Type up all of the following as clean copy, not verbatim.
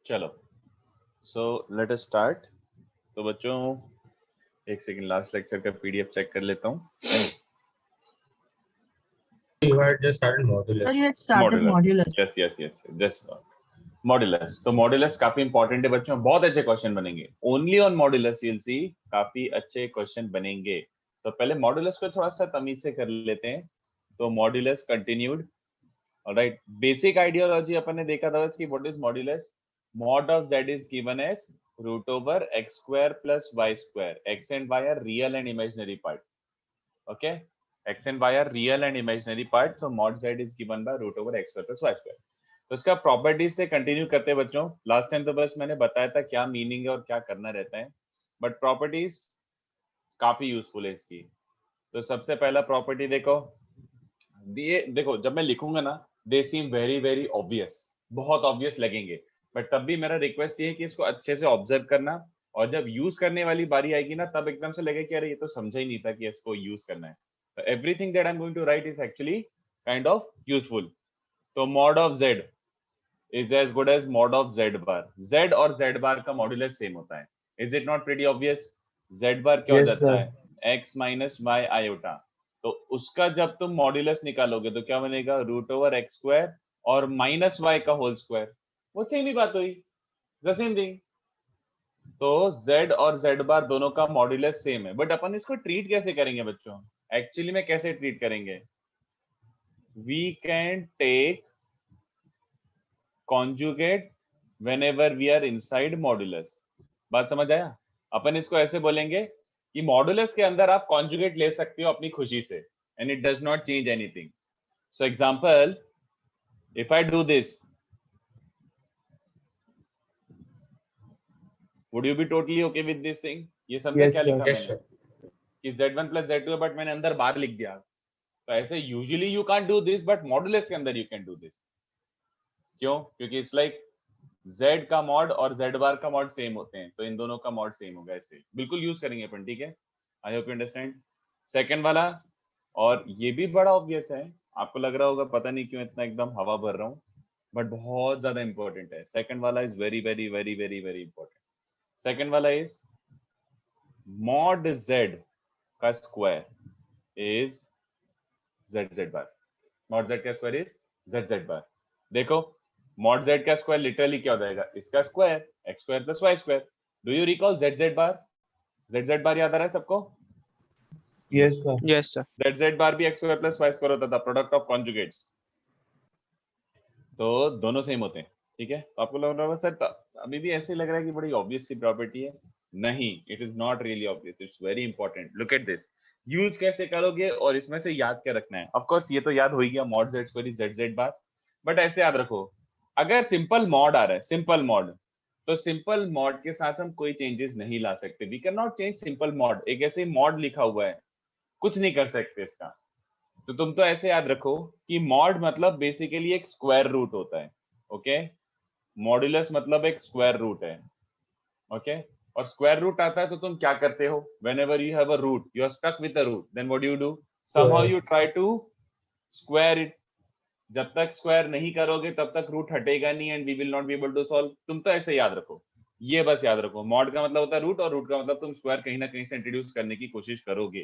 चलो, so let us start. तो बच्चों एक सेकंड, लास्ट लेक्चर का पीडीएफ चेक कर लेता हूँ। You had just started modulus. Sir, you had started modulus. Yes modulus. तो मॉड्यूलस काफी इंपॉर्टेंट है बच्चों, बहुत अच्छे क्वेश्चन बनेंगे। Only on modulus you will see काफी अच्छे क्वेश्चन बनेंगे। तो पहले मॉड्यूलस को थोड़ा सा तमीज से कर लेते हैं। तो modulus continued, alright. Basic ideology अपन ने देखा था कि what is modulus. mod of z is given as root over x square plus y square. X and y are real and imaginary part. Okay, x and y are real and imaginary part, so mod z is given by root over x square plus y square. तो इसका properties से continue करते हैं बच्चों। Last time तो बस मैंने बताया था क्या मीनिंग है और क्या करना रहता है, बट प्रॉपर्टीज काफी यूजफुल है इसकी। तो सबसे पहला प्रॉपर्टी देखो, ये देखो जब मैं लिखूंगा ना, दे सीम वेरी वेरी ऑब्वियस, बहुत ऑब्वियस लगेंगे, बट तब भी मेरा रिक्वेस्ट ये है कि इसको अच्छे से ऑब्जर्व करना, और जब यूज करने वाली बारी आएगी ना, तब एकदम से लगे कि अरे ये तो समझा ही नहीं था कि इसको यूज करना है। तो everything that I am going to write is actually kind of useful. तो mod of z is as good as mod of z bar. z और z बार का मॉड्यूलस सेम होता है। Is it not pretty obvious? z bar क्या हो जाता है? x minus y iota. तो उसका जब तुम मॉड्यूलस निकालोगे तो क्या बनेगा? रूट ओवर एक्स स्क्वायर और माइनस वाई का होल स्क्वायर। वो सेम ही बात हुई, द सेम थिंग। तो z और z बार दोनों का मॉड्यूलस सेम है, बट अपन इसको ट्रीट कैसे करेंगे बच्चों? एक्चुअली में कैसे ट्रीट करेंगे? We can take conjugate whenever we are inside modulus. बात समझ आया? अपन इसको ऐसे बोलेंगे कि मॉड्यूलस के अंदर आप कॉन्जुगेट ले सकते हो अपनी खुशी से, and it does not change anything. So example, if I do this, would you be totally okay with this thing? ये समझे क्या लिखा मैंने कि z1 प्लस z2 है, बट मैंने अंदर बार लिख दिया। तो ऐसे usually you can't do this, but modulus के अंदर यू कैन डू दिस। क्यों? क्योंकि इट्स लाइक z का मॉड और z बार का मॉड सेम होते हैं, तो इन दोनों का मॉड सेम होगा। ऐसे बिल्कुल यूज करेंगे अपन, ठीक है? I hope you understand. Second वाला, और ये भी बड़ा ऑब्वियस है, आपको लग रहा होगा पता नहीं क्यों इतना एकदम हवा भर रहा हूँ, बट बहुत ज्यादा इंपॉर्टेंट है। सेकंड वाला is very very very very very important. Second वाला इज मॉड z का square is zz bar. Mod z का स्क्वायर इज zz बार। देखो मॉड z का स्क्वायर लिटरली क्या हो जाएगा? इसका square, x square plus y square. Do you recall zz bar? zz बार याद आ रहा है सबको? Yes sir. Yes sir. zz बार भी x square plus y square होता था, प्रोडक्ट ऑफ कॉन्जुगेट्स। तो दोनों सेम होते हैं, ठीक है? तो आपको लग रहा है सर अभी भी ऐसे लग रहा है कि बड़ी ऑब्वियस सी प्रॉपर्टी है। नहीं, it is not really obvious, it's very important. Look at this, use कैसे करोगे और इसमें से याद क्या रखना है। ऑफ कोर्स ये तो याद हो ही गया, mod z square is zz bar, but ऐसे याद रखो, अगर सिंपल मॉड आ रहा है, सिंपल मॉड, तो सिंपल मॉड के साथ हम कोई चेंजेस नहीं ला सकते। We can not change simple mod. एक ऐसे मॉड लिखा हुआ है, कुछ नहीं कर सकते इसका। तो तुम तो ऐसे याद रखो कि मॉड मतलब बेसिकली एक स्क्वायर रूट होता है, ओके? मॉड्यूलस मतलब एक स्क्वायर रूट है, ओके? और स्क्वायर रूट आता है तो तुम क्या करते हो? Whenever you have a root, you are stuck with a root, then what do you do? Somehow you try to square it. जब तक स्क्वायर नहीं करोगे तब तक रूट हटेगा नहीं, and we will not be able to solve. तुम तो ऐसे याद रखो, ये बस याद रखो, मॉड का मतलब होता है रूट, और रूट का मतलब तुम स्क्वायर कहीं ना कहीं से इंट्रोड्यूस करने की कोशिश करोगे।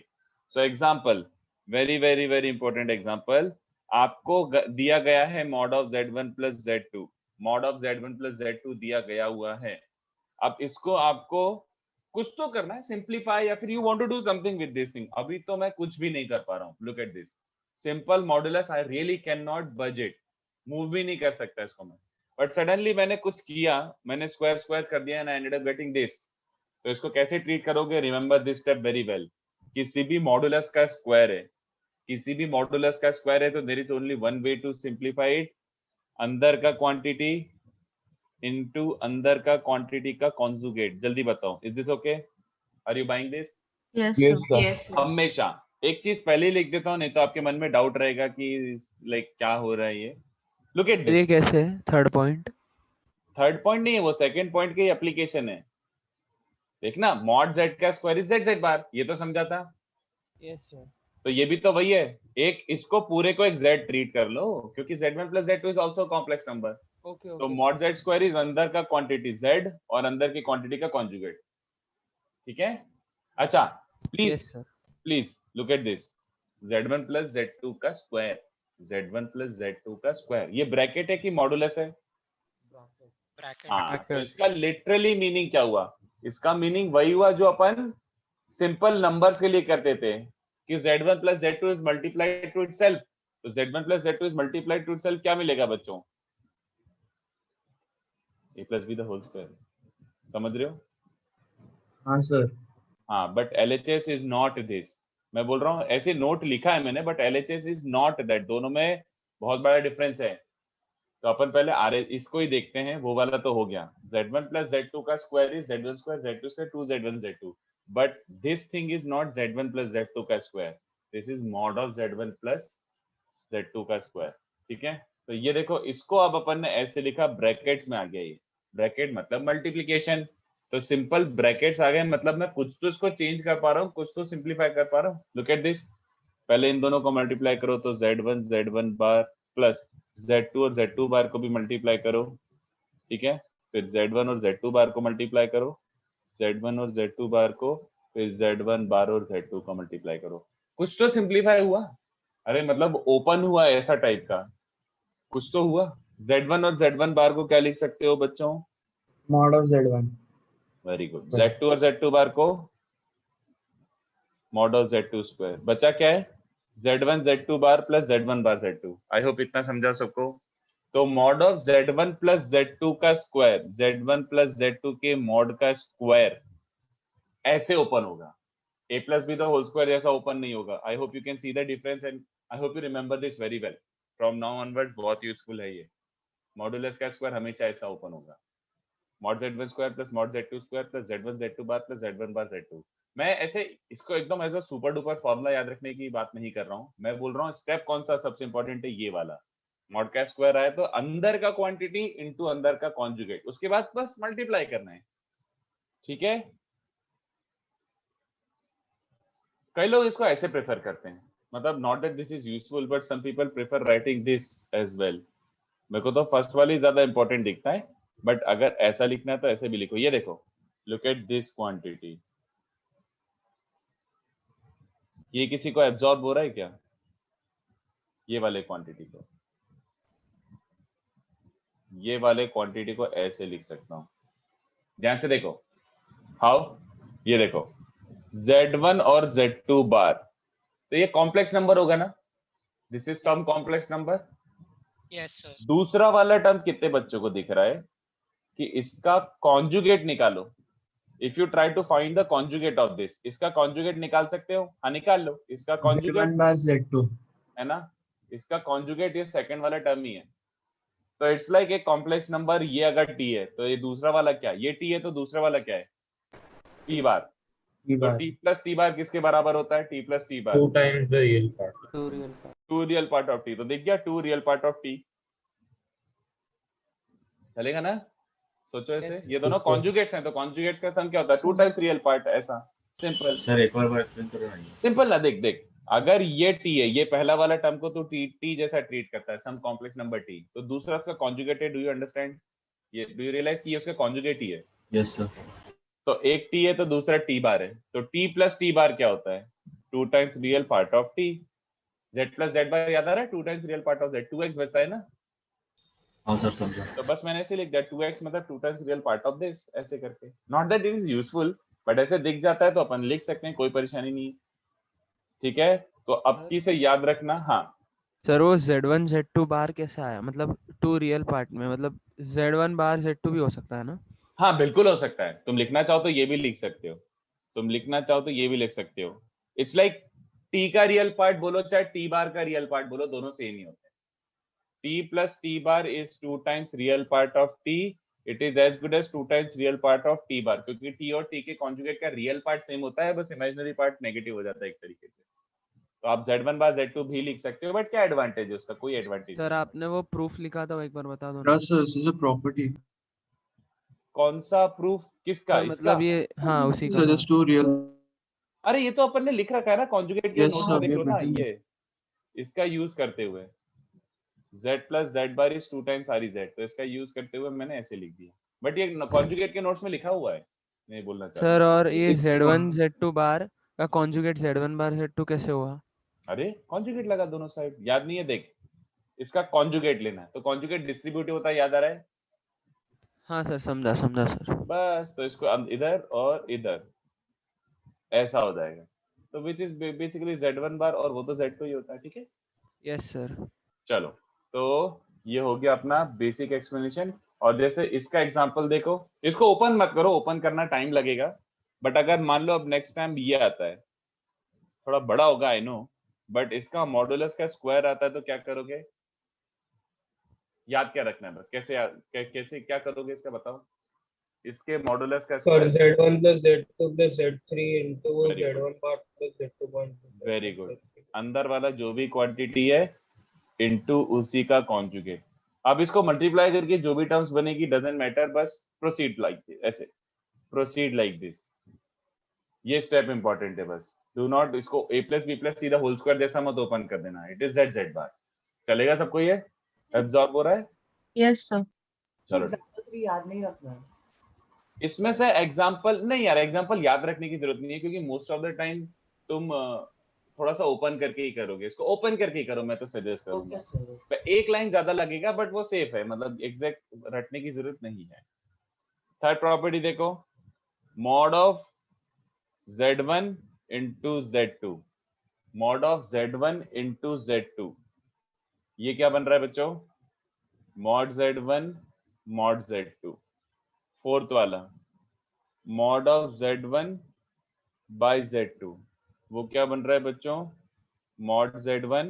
So example, very very very important example, आपको दिया गया है mod of z1 plus z2। Mod of z1 plus z2 दिया गया हुआ है। अब इसको आपको कुछ तो करना है, सिंप्लीफाई, या फिर you want to do something with this thing. अभी तो मैं कुछ भी नहीं कर पा रहा हूँ। Look at this simple modulus, I really can not budget, move भी नहीं कर सकता इसको मैं, बट सडनली मैंने कुछ किया, मैंने स्क्वायर स्क्वायर कर दिया and I ended up getting this. तो इसको कैसे ट्रीट करोगे? Remember this step very well. किसी भी मॉड्यूलस का स्क्वायर है, किसी भी मॉड्यूलस का स्क्वायर है, तो there is only one way to simplify it, अंदर का क्वांटिटी इनटू अंदर का क्वांटिटी का कॉन्जुगेट। जल्दी बताओ, is this okay? Are you buying this? Yes, yes sir. Sir. हमेशा एक चीज पहले ही लिख देता हूँ, नहीं तो आपके मन में डाउट रहेगा कि लाइक क्या हो रहा है ये। लुक एट ये दिस, कैसे थर्ड पॉइंट? थर्ड पॉइंट नहीं है, वो सेकंड पॉइंट की एप्लीकेशन है। देखना, मॉड z का स्क्वायर इज zz बार, ये तो समझा था। Yes sir. तो ये भी तो वही है। एक इसको पूरे को एक z ट्रीट कर लो, क्योंकि z1 plus z2 is also complex number. Okay, तो okay. Mod z square is अंदर का क्वांटिटी z और अंदर की क्वांटिटी का कॉन्जुगेट, ठीक है। अच्छा please Yes, sir. Please look at this, z1 plus z2 का स्क्वायर, z1 प्लस z2 का स्क्वायर, ये ब्रैकेट है कि मॉडुलस है? ब्रैकेट। हाँ, तो Bracket. इसका लिटरली मीनिंग क्या हुआ? इसका मीनिंग वही हुआ जो अपन सिंपल नंबर्स के लिए करते थे कि z1 plus z2 is multiplied to itself, तो z1 plus z2 is multiplied to itself क्या मिलेगा बच्चों? a plus b the whole square, समझ रहे हो? हाँ सर। हाँ, but LHS is not this, मैं बोल रहा हूँ ऐसे नोट लिखा है मैंने, but LHS is not that, दोनों में बहुत बड़ा डिफरेंस है। तो अपन पहले आर इसको ही देखते हैं, वो वाला तो हो गया, z1 प्लस z2 का square is z1 square, z2 से 2z1 z2, but this thing is not z1 plus z2 का square, this is mod of z1 plus z2 का स्क्वायर, ठीक है। तो ये देखो, इसको अब अपन ने ऐसे लिखा, ब्रैकेट्स में आ गया, ये ब्रैकेट मतलब मल्टीप्लीकेशन, तो सिंपल ब्रैकेट्स आ गए, मतलब मैं कुछ तो इसको चेंज कर पा रहा हूँ, कुछ तो सिंप्लीफाई कर पा रहा हूँ। लुक एट दिस, पहले इन दोनों को मल्टीप्लाई करो तो z1 बार प्लस z2 और z2 बार को भी मल्टीप्लाई करो, ठीक है। फिर z1 और z2 बार को मल्टीप्लाई करो, z1 और z2 बार को, फिर z1 बार और z2 को मल्टीप्लाई करो, कुछ तो सिंप्लीफाई हुआ, अरे मतलब ओपन हुआ ऐसा टाइप का कुछ तो हुआ। z1 और z1 बार को क्या लिख सकते हो बच्चों? Mod of z1। Very good. z2 और z2 बार को मॉड ऑफ z2 स्क्वायर, बचा क्या है? z1 z2 bar plus z1 bar z2। I hope इतना समझा सबको। तो mod of z1 plus z2 का स्क्वायर, z1 प्लस z2 के मॉड का स्क्वायर ऐसे ओपन होगा, a plus b the whole square जैसा ओपन नहीं होगा। I hope you can see the difference and I hope you remember this very well, from now onwards बहुत useful है ये। मॉडुलस का स्क्वायर हमेशा ऐसा ओपन होगा, mod z1 square plus mod z2 square plus z1 z2 bar plus z1 bar z2। मैं ऐसे इसको एकदम as a super duper formula याद रखने की बात नहीं कर रहा हूँ, मैं बोल रहा हूँ स्टेप कौन सा सबसे इंपॉर्टेंट है, ये वाला। मॉड का स्क्वायर आया तो अंदर का क्वांटिटी इनटू अंदर का कॉन्जुगेट, उसके बाद बस मल्टीप्लाई करना है, ठीक है। कई लोग इसको ऐसे प्रेफर करते हैं, मतलब not that this is useful but some people prefer writing this as well. मेरे को तो फर्स्ट वाली ज्यादा इंपॉर्टेंट दिखता है, बट अगर ऐसा लिखना है तो ऐसे भी लिखो। ये देखो, लुक एट दिस क्वांटिटी, ये किसी को एब्जॉर्ब हो रहा है क्या? ये वाले क्वांटिटी को, ये वाले क्वांटिटी को ऐसे लिख सकता हूं, ध्यान से देखो। हाउ? ये देखो, z1 और z2 बार, तो ये कॉम्प्लेक्स नंबर होगा ना, this is some complex number. Yes sir. दूसरा वाला टर्म कितने बच्चों को दिख रहा है कि इसका कॉन्जुगेट निकालो। If you try to find the conjugate of this, इसका कॉन्जुगेट निकाल सकते हो? हाँ निकाल लो, इसका कॉन्जुगेट z1 बार z2 है ना, इसका कॉन्जुगेट ये सेकंड वाला टर्म ही है। तो इट्स लाइक एक कॉम्प्लेक्स नंबर, ये अगर t है तो ये दूसरा वाला क्या है, ये t है तो दूसरा वाला क्या है, t बार। t तो बार t प्लस t बार किसके बराबर होता है? t plus t bar, 2 times the real part. 2 real part. 2 real part of t, तो दिख गया 2 रियल पार्ट ऑफ t, चलेगा ना? सोचो ऐसे, Yes, ये दोनों sir. कॉन्जुगेट्स हैं, तो कॉन्जुगेट्स का सम क्या होता है? 2 टाइम्स रियल पार्ट, ऐसा सिंपल। सर एक बार एक्सप्लेन करो ना ये। सिंपल ना, देख देख, अगर ये t है, ये पहला वाला टर्म को तो t जैसा ट्रीट करता है, सम कॉम्प्लेक्स नंबर t, तो दूसरा उसका कॉन्जुगेट है। Do you understand? ये डू यू रियलाइज कि ये उसका कॉन्जुगेट ही है? Yes sir. तो एक t है तो दूसरा t बार है, तो t प्लस t बार क्या होता है? 2 times real part of t। z plus z बार याद आ रहा है? 2 times real part of z, 2x बचता है ना। हाँ सर समझा। तो बस मैंने ऐसे लिख दिया 2x मतलब 2 times real part of this, ऐसे करके। Not that it is useful, but ऐसे दिख जाता है तो अपन लिख सकते हैं, कोई परेशानी नहीं है, ठीक है। तो अब की से याद रखना। हाँ सर वो z1 z2 बार कैसे आया, मतलब 2 रियल पार्ट में, मतलब z1 बार z2 भी हो सकता है ना? हाँ बिल्कुल हो सकता है, तुम लिखना चाहो तो ये भी लिख सकते हो, तुम लिखना चाहो तो ये भी लिख सकते हो। इट्स लाइक t का रियल पार्ट बोलो चाहे t बार का रियल पार्ट बोलो, दोनों सेम ही होते हैं। t plus t bar is 2 times real part of t, it is as good as 2 times real part of t bar, क्योंकि t और t के कॉन्जुगेट का रियल पार्ट सेम होता है, बस इमेजिनरी पार्ट नेगेटिव हो जाता है एक तरीके से। तो आप z1 बार z2 भी लिख सकते हो, बट क्या एडवांटेज है उसका? कोई एडवांटेज सर नहीं। आपने वो प्रूफ लिखा था, वो एक बार बता दो ना। plus this is a property कौन सा प्रूफ? किसका? सर इसका? मतलब ये, हाँ उसी का so था। there's two real अरे ये तो अपन ने लिख रखा है ना कॉन्जुगेट के yes नोट sir में, we देखो are ना printing ये, इसका यूज करते हुए। z plus z bar is 2 times r z, तो इसका यूज करते हुए मैंने ऐसे लिख दिया, बट ये कॉन्जुगेट के नोट्स में लिखा हुआ है, नहीं बोलना चाहता। सर और ये 6 Z1 Z2 बार का कॉन्जुगेट Z1 बार Z2 कैसे हुआ? अरे कॉन्जुगेट लगा दोनों साइड, याद नहीं है? देख, इसका कॉन्जुगेट लेना है, तो कॉन्जुगेट डिस्ट्रीब्यूटिव होता है, याद आ रहा है? हाँ सर, समझा समझा सर। बस, तो इसको अब इधर और इधर ऐसा हो जाएगा, तो विच इज बेसिकली Z1 बार, और वो तो Z2 ही होता है, ठीक है। Yes sir. चलो, तो ये हो गया अपना बेसिक एक्सप्लेनेशन। और जैसे इसका एग्जांपल देखो, इसको ओपन मत करो, ओपन करना टाइम लगेगा, बट अगर मान लो अब नेक्स्ट टाइम ये आता है, थोड़ा बड़ा होगा आई नो, बट इसका मॉडुलस का स्क्वायर आता है, तो क्या करोगे? याद क्या रखना है बस, कैसे क्या करोगे इसका बताओ, इसके मॉडुलस का Sorry, square. Z1 plus Z2 plus Z3 into Very good. Z1 bar plus Z2 bar. Very good, अंदर वाला जो भी क्वांटिटी है इनटू उसी का कॉन्जुगेट। अब इसको मल्टीप्लाई करके जो भी टर्म्स बनेगी डजंट मैटर, बस प्रोसीड लाइक दिस, ऐसे प्रोसीड लाइक दिस, ये स्टेप इंपॉर्टेंट है बस। डू नॉट इसको a प्लस बी प्लस सीधा होल स्क्वायर जैसा मत ओपन कर देना, इट इज z बार। चलेगा सबको? ये एब्जॉर्ब हो रहा है? Yes, sir. चलो, याद नहीं रखना है। इसमें से एग्जांपल नहीं यार, एग्जांपल याद रखने की जरूरत नहीं है, क्योंकि मोस्ट ऑफ द टाइम तुम थोड़ा सा ओपन करके ही करोगे, इसको ओपन करके ही करो, मैं तो सजेस्ट करूंगा। एक लाइन ज्यादा लगेगा बट वो सेफ है, मतलब एग्जैक्ट रटने की जरूरत नहीं है। थर्ड प्रॉपर्टी देखो, mod of z1 into z2, mod of z1 into z2, ये क्या बन रहा है बच्चों? Mod z1 mod z2। Fourth वाला mod of z1 by z2, वो क्या बन रहा है बच्चों? Mod z1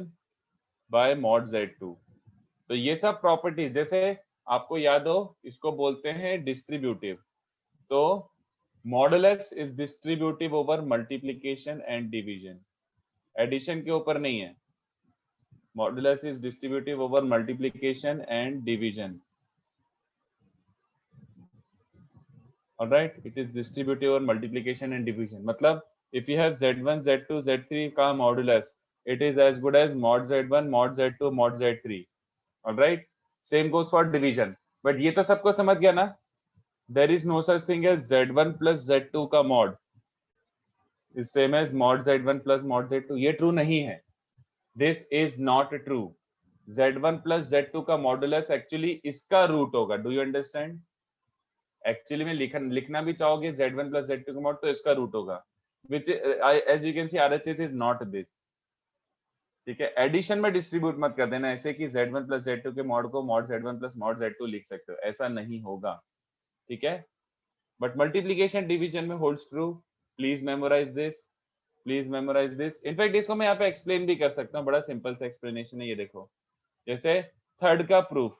by mod z2। तो ये सब प्रॉपर्टीज, जैसे आपको याद हो, इसको बोलते हैं डिस्ट्रीब्यूटिव। तो modulus is distributive over multiplication and division, addition के ऊपर नहीं है। Modulus is distributive over multiplication and division, alright, it is distributive over multiplication and division. मतलब if you have z1 z2 z3 का modulus, it is as good as mod z1 mod z2 mod z3, alright. Same goes for division, but ये तो सबको समझ गया ना, there is no such thing as z1 plus z2 का mod is same as mod z1 plus mod z2, ये true नहीं है, this is not true। z1 plus z2 का मॉडुलस एक्चुअली इसका रूट होगा, डू यू अंडरस्टैंड? एक्चुअली में लिखना भी चाहोगे z1 plus z2 का मॉड, तो इसका रूट होगा, which as you can see RHS is not this, ठीक है। एडिशन में डिस्ट्रीब्यूट मत कर देना ऐसे कि z1 plus z2 के मॉड को mod z1 plus mod z2 लिख सकते हो, ऐसा नहीं होगा, ठीक है। बट मल्टीप्लिकेशन डिवीजन में holds true. Please memorise this, please memorise this. In fact इसको मैं यहाँ पे एक्सप्लेन भी कर सकता हूँ, बड़ा सिंपल सा एक्सप्लेनेशन है, ये देखो। जैसे थर्ड का प्रूफ,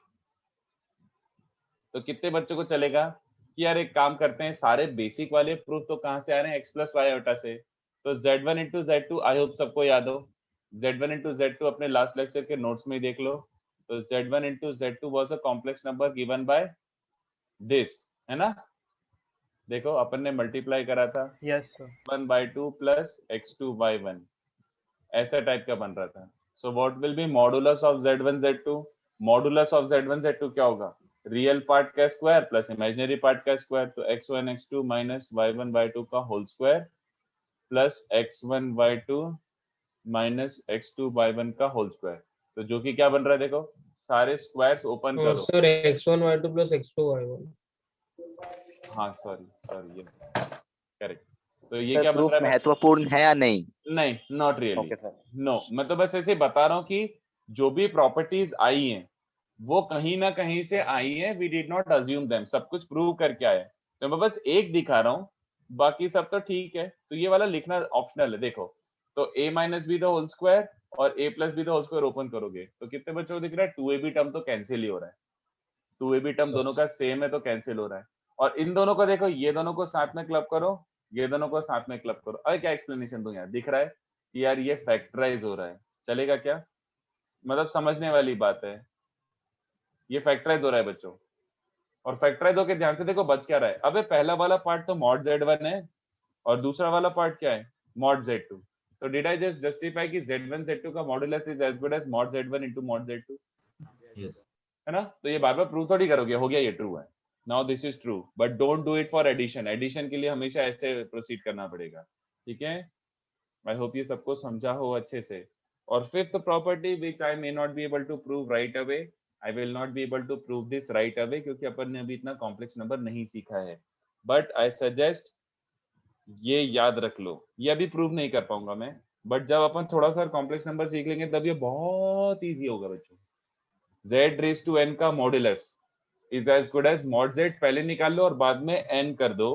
तो कितने बच्चों को चलेगा कि यार एक काम करते हैं, सारे बेसिक वाले प्रूफ तो कहाँ से आ रहे हैं? x प्लस वाई आयोटा से। तो z1 into z2 I hope सबको याद हो, z1 into z2 अपने लास्ट लेक्चर के नोट्स में ही देख लो। तो z1 into z2 was a complex number given by this, है ना? देखो अपन ने मल्टीप्लाई करा था, यस सर। 1/2 प्लस x2/1, ऐसा टाइप का बन रहा था। So what will be modulus of z1 z2? Modulus of z1 z2 क्या होगा? रियल पार्ट का स्क्वायर प्लस इमेजिनरी पार्ट का स्क्वायर, तो x1 x2 minus y1 y2 का whole square plus x1 y2 minus x2 y1 का whole square. तो जो कि क्या बन रहा है देखो, सारे स्क्वायर्स ओपन करो। Sir, x1 y2 plus x2 y1. हाँ सॉरी ये करेक्ट। तो ये क्या बन प्रूफ रहा है? महत्वपूर्ण है या नहीं? नहीं, not really. Okay sir. No, मैं तो बस ऐसे बता रहा हूँ कि जो भी प्रॉपर्टीज आई हैं वो कहीं ना कहीं से आई है, we did not assume them, सब कुछ प्रूव करके आए। तो मैं बस एक दिखा रहा हूँ, बाकी सब तो ठीक है। तो ये वाला लिखना ऑप्शनल है। देखो, तो a minus b the whole square और a plus B the whole square open करोगे तो कितने बच्चों को दिख रहा है? 2ab टर्म तो कैंसिल ही हो रहा है, 2ab टर्म दोनों का सेम है तो कैंसिल हो रहा है। और इन दोनों को देखो, ये दोनों को साथ में क्लब करो, ये दोनों को साथ में क्लब करो। अरे क्या एक्सप्लेनेशन दूं यार? दिख रहा है कि यार ये फैक्टराइज हो रहा है, चलेगा क्या? मतलब समझने वाली बात है, ये फैक्टराइज हो रहा है बच्चों। और फैक्टराइज होके ध्यान से देखो बच क्या रहा है। अबे पहला वाला पार्ट तो mod z1 है और दूसरा वाला पार्ट क्या है? mod z2। तो डिड आई जस्ट जस्टिफाई कि z1 z2 का modulus is as good as mod z1 into mod z2? Yes. है ना? तो ये बार बार प्रूव थोड़ी करोगे, हो गया ये ट्रू है, now this is true, but don't do it for addition. Addition के लिए हमेशा ऐसे प्रोसीड करना पड़ेगा, ठीक है? आई होप ये सबको समझा हो अच्छे से। और fifth property which I may not be able to prove right away, I will not be able to prove this right away, क्योंकि अपन ने अभी इतना कॉम्प्लेक्स नंबर नहीं सीखा है, बट आई सजेस्ट ये याद रख लो। ये अभी प्रूव नहीं कर पाऊंगा मैं, बट जब अपन थोड़ा सा कॉम्प्लेक्स नंबर सीख लेंगे तब ये बहुत इजी होगा बच्चों। z रेज टू n का modulus is as good as mod z, पहले निकाल लो और बाद में n कर दो।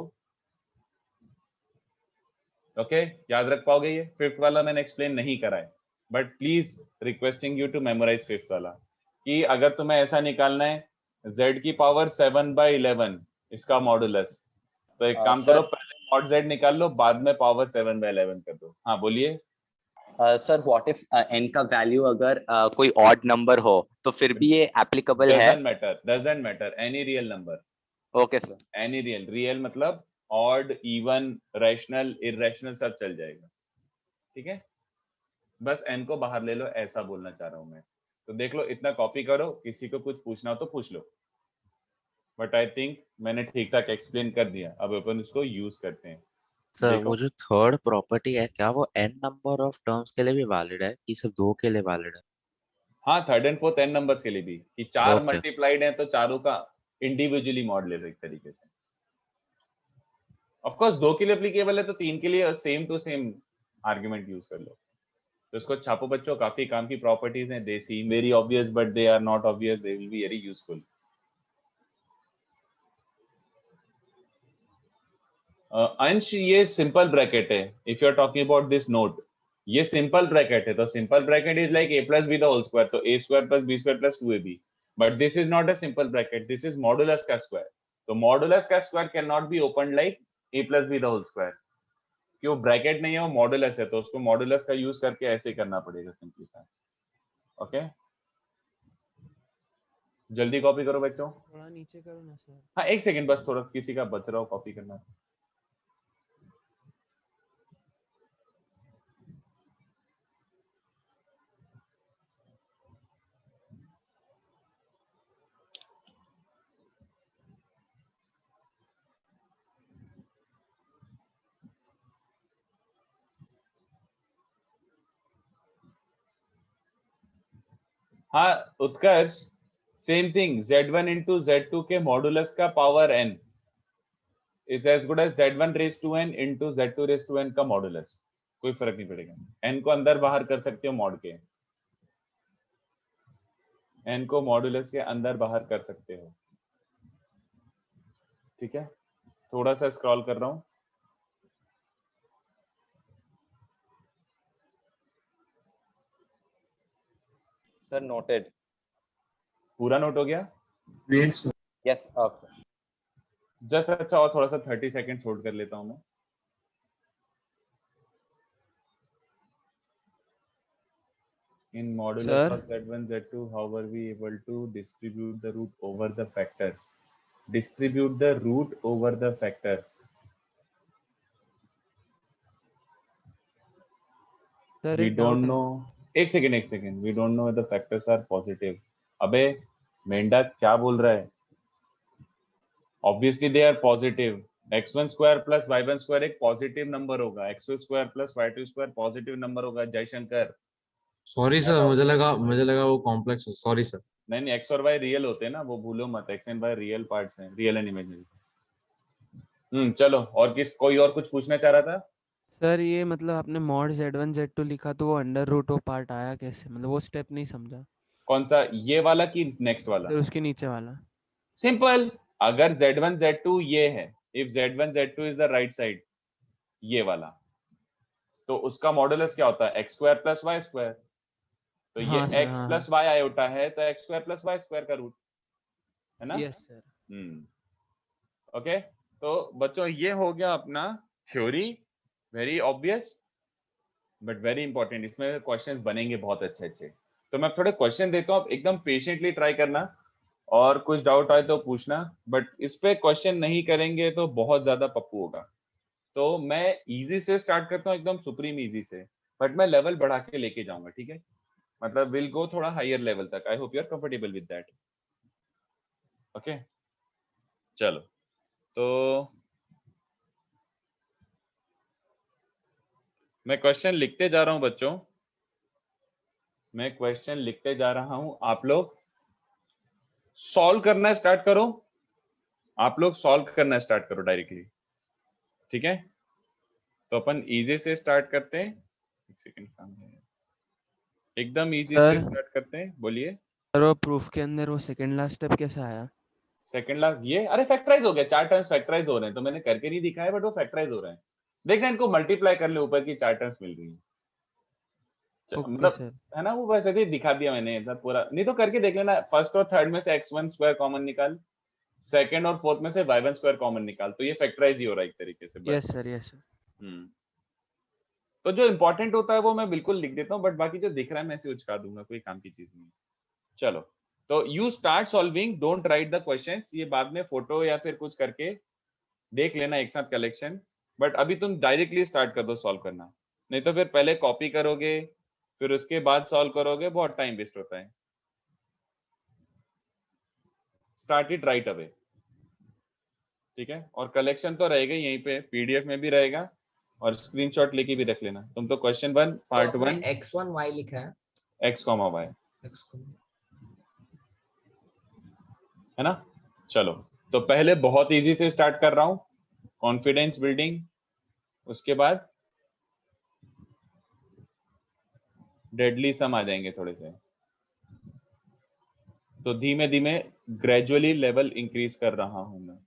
ओके याद रख पाओगे? ये फिफ्थ वाला मैंने एक्सप्लेन नहीं करा है, but please requesting you to memorise fifth वाला, कि अगर तुम्हें ऐसा निकालना है z की पावर 7/11 इसका मॉड्यूलस, तो एक काम करो, पहले मॉड z निकाल लो, बाद में पावर 7/11 कर दो। हाँ बोलिए। सर व्हाट इफ n का वैल्यू अगर कोई ऑड नंबर हो तो फिर भी ये एप्लीकेबल है? Doesn't matter any real number. Okay sir. Any real मतलब ऑड, इवन, रैशनल, इररेशनल सब चल जाएगा, ठीक है? बस n को बाहर ले लो, ऐसा बोलना चाह रहा हूं मैं। तो देख लो, इतना कॉपी करो, किसी को कुछ पूछना हो तो पूछ लो, बट आई थिंक मैंने ठीक ठाक एक्सप्लेन कर दिया। अब अपन इसको यूज करते हैं। सर देखो, वो जो थर्ड प्रॉपर्टी है क्या वो n नंबर ऑफ टर्म्स के लिए भी वैलिड है कि सिर्फ 2 के लिए वैलिड है? हाँ third and fourth n numbers के लिए भी, कि 4 Okay. मल्टीप्लाइड है तो चारों का इंडिविजुअली मॉड ले लो एक तरीके से। ऑफ कोर्स 2 के लिए एप्लीकेबल है तो 3 के लिए same to same argument use कर लो। तो इसको छापो बच्चों, काफी काम की प्रॉपर्टीज हैं, they seem very obvious but they are not obvious, they will be very useful. Ansh ये सिंपल ब्रैकेट है, if you are talking about this note, ये सिंपल ब्रैकेट है, तो simple bracket is like a plus B the whole square, तो a square plus B square plus 2ab, but this is not a simple bracket, this is modulus का square. तो modulus का square can not be open like a plus B the whole square, क्यों? Bracket नहीं है, वो modulus है, तो उसको मॉडुलस का यूज करके ऐसे करना पड़ेगा, सिंपलीफाई। ओके जल्दी कॉपी करो बच्चों। थोड़ा नीचे करो ना सर। हाँ एक सेकंड बस, थोड़ा किसी का बच रहा हो कॉपी करना। हाँ उत्कर्ष, same thing, z1 into z2 के मॉडुलस का power n is as good as z1 raise to n into z2 raise to n का मॉडुलस। कोई फर्क नहीं पड़ेगा, n को अंदर बाहर कर सकते हो मॉड के, n को मॉडुलस के अंदर बाहर कर सकते हो, ठीक है? थोड़ा सा स्क्रॉल कर रहा हूं। Sir noted. पूरा नोट हो गया? Wait, sir. Yes okay. Just अच्छा, और थोड़ा सा 30 सेकेंड होल्ड कर लेता हूं मैं। In modulus Sir? of z1 z2, how were we able to distribute the root over the factors? Distribute the root over the factors. Sir We एक don't doubt है। know. एक second, we don't know if the factors are positive. अबे मेंढा क्या बोल रहा है? Obviously they are positive. x1 square plus y1 square एक positive number होगा, x2 square plus y2 square positive number होगा। जयशंकर, सॉरी सर, मुझे लगा वो कॉम्प्लेक्स है। Sorry sir. नहीं x और y रियल होते हैं ना, वो भूलो मत, x and y real parts हैं, रियल एंड इमेजिनरी। चलो, और कोई और कुछ पूछना चाह रहा था? सर ये मतलब आपने मॉड z1 z2 लिखा तो वो अंडर रूट वो पार्ट आया कैसे, मतलब वो स्टेप नहीं समझा। कौन सा, ये वाला कि नेक्स्ट वाला? सर उसके नीचे वाला। सिंपल, अगर z1 z2 ये है, if z1 z2 is the right side, ये वाला, तो उसका मॉडुलस क्या होता है? x square plus y square. तो ये हाँ सर, x हाँ प्लस वाई आयोटा है, तो x square plus y square का रूट है ना? Yes sir. ओके, तो बच्चों ये हो गया अपना theory, very obvious but very important. इसमें क्वेश्चंस बनेंगे बहुत अच्छे अच्छे। तो मैं थोड़े क्वेश्चन देता हूँ, एकदम पेशेंटली ट्राई करना, और कुछ डाउट आए तो पूछना, बट इस पे क्वेश्चन नहीं करेंगे तो बहुत ज्यादा पप्पू होगा। तो मैं इजी से स्टार्ट करता हूँ, एकदम सुप्रीम इजी से, बट मैं लेवल बढ़ा के लेके जाऊंगा, ठीक है? मतलब विल गो थोड़ा हायर लेवल तक. I hope you are comfortable with that. Okay, चलो. तो मैं क्वेश्चन लिखते जा रहा हूं बच्चों, मैं क्वेश्चन लिखते जा रहा हूं. आप लोग सॉल्व करना स्टार्ट करो, आप लोग सॉल्व करना स्टार्ट करो डायरेक्टली. ठीक है, तो अपन इजी से स्टार्ट करते हैं. एक सेकंड, काम है, एकदम इजी से सर स्टार्ट करते हैं. बोलिए. सर वो प्रूफ के अंदर वो सेकंड लास्ट स्टेप कैसे आया? सेकंड लास्ट ये, अरे फैक्टराइज हो गया, 4 टर्म्स फैक्टराइज हो रहे हैं, तो मैंने करके नहीं दिखाया बट वो फैक्टराइज हो रहे हैं. देखना, इनको मल्टीप्लाई कर ले, ऊपर की 4 टर्म्स मिल रही है. ओके मतलब सर. है ना, वो बस ऐसे ही दिखा दिया मैंने ऐसा पूरा. नहीं तो करके देख लेना. फर्स्ट और थर्ड में से x1 स्क्वायर कॉमन निकाल, सेकंड और फोर्थ में से y1 स्क्वायर कॉमन निकाल, तो ये फैक्टराइज ही हो रहा है एक तरीके से. बस. Yes sir, yes sir. तो जो इंपॉर्टेंट होता है वो मैं बिल्कुल लिख देता हूँ, बट बाकी जो दिख रहा है मैं ऐसे उचका दूंगा, कोई काम की चीज नहीं है. चलो, तो you start solving, don't write the questions. ये बाद में फोटो या फिर कुछ करके देख लेना एक साथ कलेक्शन, बट अभी तुम डायरेक्टली स्टार्ट कर दो सॉल्व करना. नहीं तो फिर पहले कॉपी करोगे, फिर उसके बाद सॉल्व करोगे, बहुत टाइम वेस्ट होता है. Start it right away. ठीक है, और कलेक्शन तो रहेगा ही यहीं पे, पीडीएफ में भी रहेगा, और स्क्रीनशॉट लेके भी रख लेना. तुम तो क्वेश्चन 1 पार्ट 1 x1 y लिखा है, x, y x को है ना. चलो, तो पहले बहुत इजी से स्टार्ट कर रहा हूं, कॉन्फिडेंस बिल्डिंग. उसके बाद डेडली सम आ जाएंगे थोड़े से. तो धीमे धीमे ग्रेजुअली लेवल इंक्रीज कर रहा हूं मैं.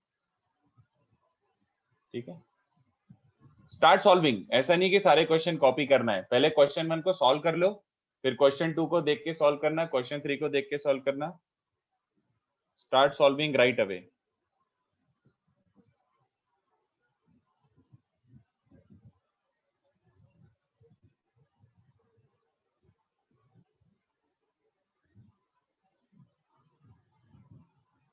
ठीक है, स्टार्ट सॉल्विंग. ऐसा नहीं कि सारे क्वेश्चन कॉपी करना है, पहले क्वेश्चन 1 को सॉल्व कर लो, फिर क्वेश्चन 2 को देख के सॉल्व करना, क्वेश्चन 3 को देख के सॉल्व करना. Start solving right away.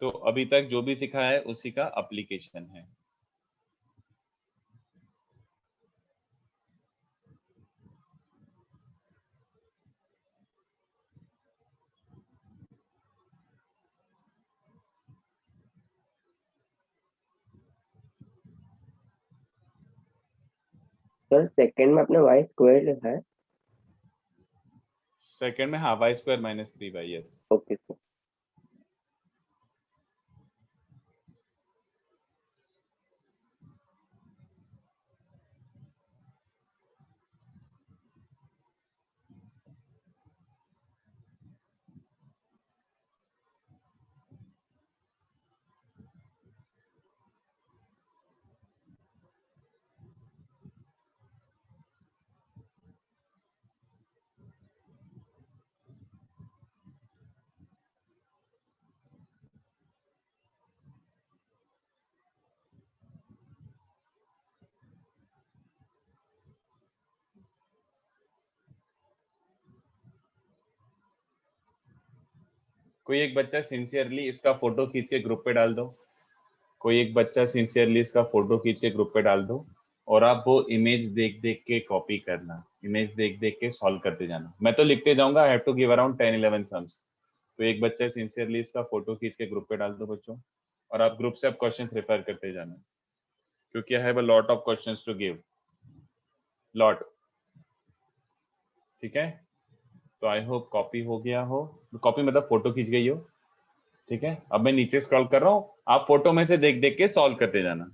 तो अभी तक जो भी सिखा है उसी का एप्लीकेशन है. सर सेकंड में अपने y स्क्वायर लिखा है. सेकंड में हाँ, y square minus 3y. Yes. Okay sir. कोई एक बच्चा सिंसियरली इसका फोटो खींच के ग्रुप पे डाल दो. कोई एक बच्चा सिंसियरली इसका फोटो खींच के ग्रुप पे डाल दो, और आप वो इमेज देख देख के कॉपी करना, इमेज देख देख के सॉल्व करते जाना. मैं तो लिखते जाऊंगा. I have to give around 10-11 sums. तो एक बच्चा सिंसियरली इसका फोटो खींच के ग्रुप पे डाल दो बच्चों, और आप ग्रुप से आप क्वेश्चन प्रिपेयर करते जाना, क्योंकि I have a lot of questions to give. Lot. ठीक है, तो आई होप कॉपी हो गया हो. कॉपी मतलब फोटो खींच गई हो. ठीक है, अब मैं नीचे स्क्रॉल कर रहा हूँ, आप फोटो में से देख देख के सॉल्व करते जाना.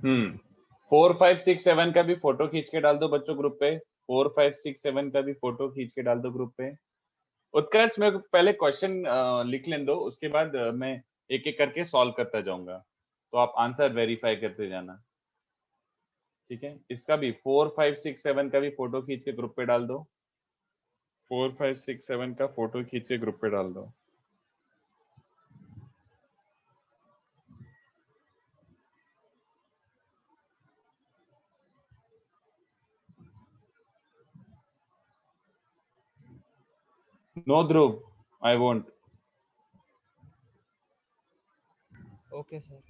4 5 6 7 का भी फोटो खींच के डाल दो बच्चों ग्रुप पे। 4 5 6 7 का भी फोटो खींच के डाल दो ग्रुप पे। उत्कर्ष मेरे को पहले क्वेश्चन लिख लेने दो, उसके बाद मैं एक एक करके सॉल्व करता जाऊंगा, तो आप आंसर वेरीफाई करते जाना, ठीक है। इसका भी 4 5 6 7 का भी फोटो खींच के ग्रुप पे डाल दो। 4 5 6 7 का फोटो खींच के ग्रुप पे डाल दो। No, Dhruv, I won't. Okay sir.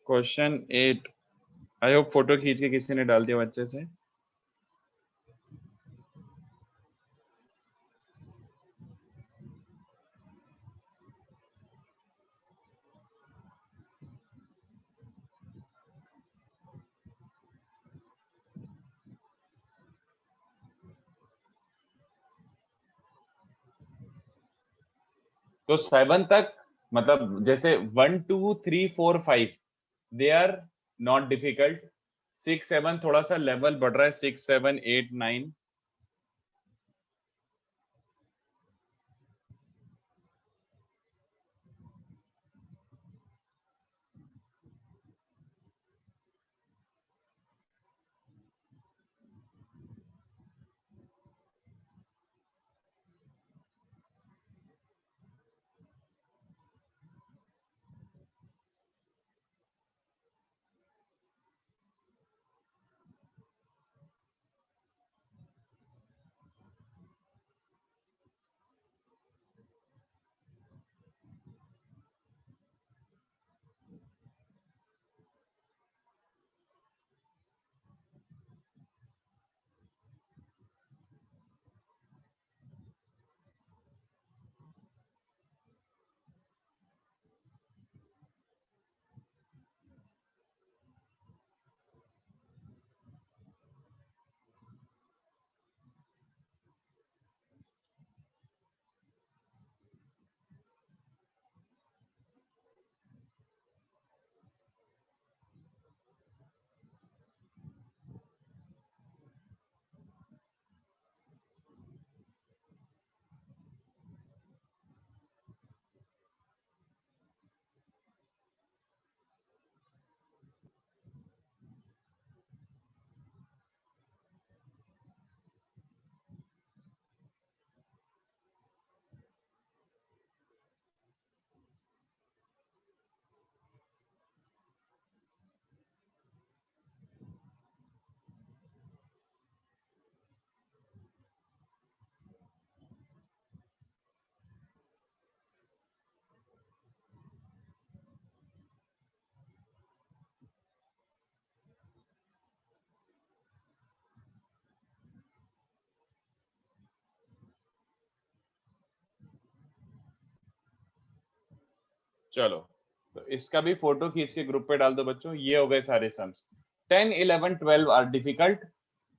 Question 8, I hope photo खींच के किसी ने डाल दिया बच्चे से। तो 7 तक, मतलब जैसे 1 2 3 4 5 दे आर नॉट डिफिकल्ट। 6 7 थोड़ा सा लेवल बढ़ रहा है। 6 7 8 9। चलो, तो इसका भी फोटो खींच के ग्रुप पे डाल दो बच्चों। ये हो गए सारे sums. 10 11 12 are difficult.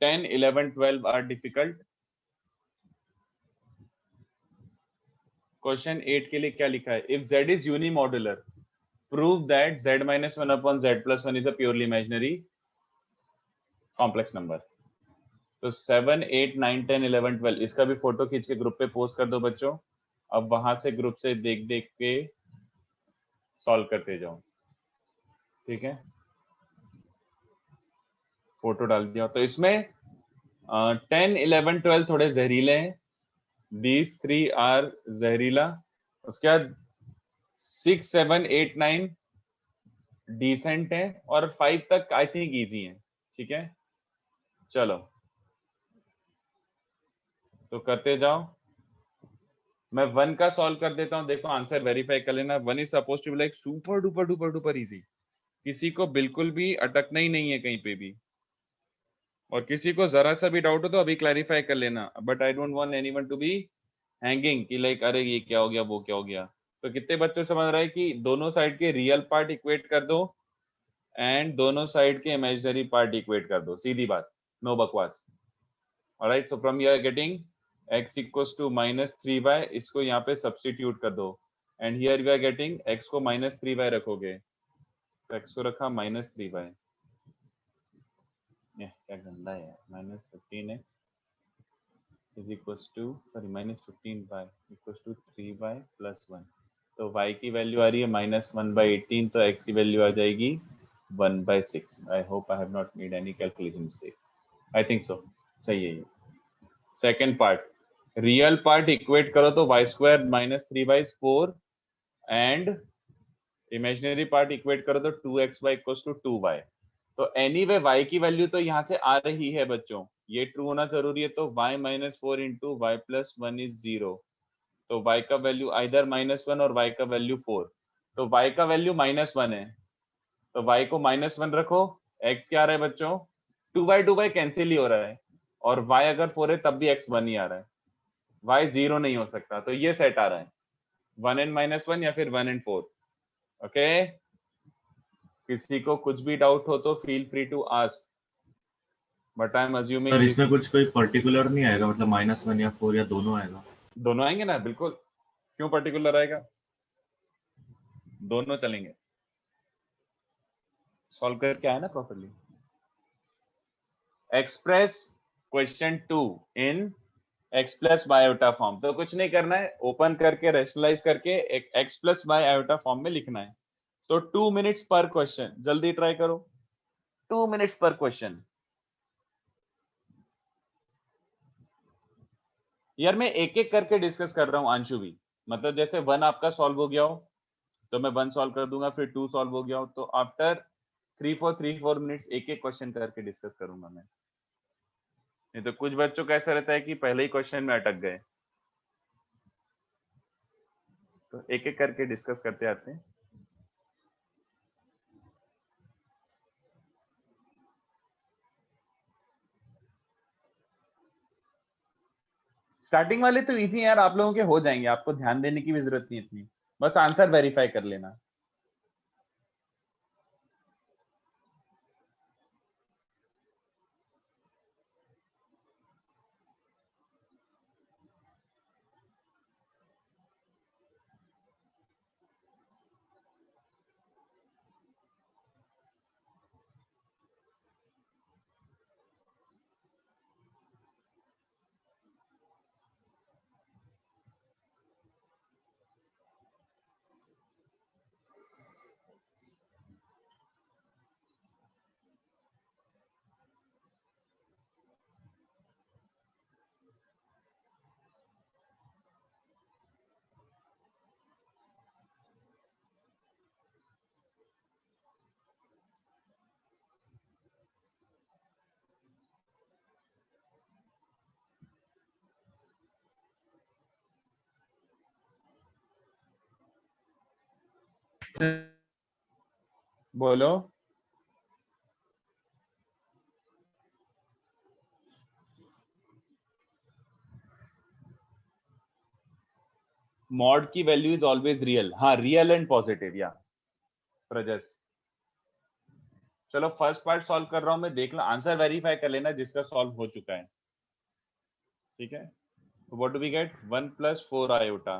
10 11 12 are difficult. Question 8 के लिए क्या लिखा है? If z is unimodular, prove that z minus 1 upon z plus 1 is a purely imaginary complex number। तो 7 8 9 10 11 12 इसका भी फोटो खींच के ग्रुप पे पोस्ट कर दो बच्चों। अब वहां से ग्रुप से देख देख के सॉल्व करते जाओ, ठीक है। फोटो डाल दिया। तो इसमें 10 11 12 थोड़े जहरीले हैं। These 3 आर जहरीला। उसके बाद 6 7 8 9 डिसेंट है, और 5 तक आई थिंक इजी है, ठीक है। चलो, तो करते जाओ। मैं 1 का सॉल्व कर देता हूं, देखो आंसर वेरीफाई कर लेना। 1 is suppose to be like super duper duper duper easy. किसी को बिल्कुल भी अटकना ही नहीं है कहीं पे भी, और किसी को जरा सा भी डाउट हो तो अभी क्लैरिफाई कर लेना। But I don't want anyone to be hanging कि लाइक अरे ये क्या हो गया, वो क्या हो गया। तो कितने बच्चे समझ रहे हैं कि दोनों साइड के रियल पार्ट इक्वेट कर दो एंड दोनों साइड के इमेजिनरी पार्ट इक्वेट कर दो, सीधी बात, नो बकवास। Alright, so from you are getting x equals to -3y, इसको यहाँ पे सब्स्टिट्यूट कर दो। And here we are getting x को -3y रखोगे तो x को रखा -3y, क्या गंदा है यार, -15x is equals to sorry -15y equals to 3y plus 1, तो y की वैल्यू आ रही है -1/18, तो x की वैल्यू आ जाएगी 1/6। आई hope I have not made any calculation mistake, I think so, सही है ये। Second part, real part equate करो तो y square -3y is 4 and imaginary part equate करो तो 2xy इक्वल्स टू 2y। तो एनीवे y की वैल्यू तो यहाँ से आ रही है बच्चों, ये ट्रू होना जरूरी है, तो y -4 into y plus 1 is 0, तो y का वैल्यू आइदर -1 और y का वैल्यू 4, तो y का वैल्यू -1 है, तो y को -1 रखो, x क्या आ रहा है बच्चों 2y कैंसिल ही हो रहा है, और y अगर 4 है तब भी x 1 ही आ रहा है, y 0 नहीं हो सकता, तो ये सेट आ रहा है 1 and -1 या फिर 1 and 4। ओके, किसी को कुछ भी डाउट हो तो feel free to ask, but I am assuming sir इसमें कुछ कोई पर्टिकुलर नहीं आएगा, मतलब -1 या 4 या दोनों आएगा? दोनों आएंगे ना, बिल्कुल, क्यों पर्टिकुलर आएगा, दोनों चलेंगे। सॉल्व करके आए ना properly. Express question 2 in x plus y iota form, तो कुछ नहीं करना है, ओपन करके रेशनलाइज करके एक x plus y iota form में लिखना है। तो 2 मिनट्स पर क्वेश्चन, जल्दी ट्राई करो, 2 मिनट्स पर क्वेश्चन। यार मैं एक एक करके डिस्कस कर रहा हूं अंशु भी, मतलब जैसे 1 आपका सॉल्व हो गया हो तो मैं 1 सॉल्व कर दूंगा, फिर 2 सॉल्व हो गया हो तो आफ्टर 3-4 मिनट्स एक एक क्वेश्चन करके डिस्कस करूंगा मैं। नहीं तो कुछ बच्चों का ऐसा रहता है कि पहले ही क्वेश्चन में अटक गए, तो एक एक करके डिस्कस करते आते हैं। स्टार्टिंग वाले तो इजी यार, आप लोगों के हो जाएंगे, आपको ध्यान देने की भी जरूरत नहीं इतनी, बस आंसर वेरीफाई कर लेना। बोलो। मॉड की वैल्यू इज ऑलवेज रियल, हाँ रियल एंड पॉजिटिव, या प्रजस। चलो फर्स्ट पार्ट सॉल्व कर रहा हूं मैं, देख लो आंसर वेरीफाई कर लेना जिसका सॉल्व हो चुका है, ठीक है। What do we get, 1 plus 4 iota,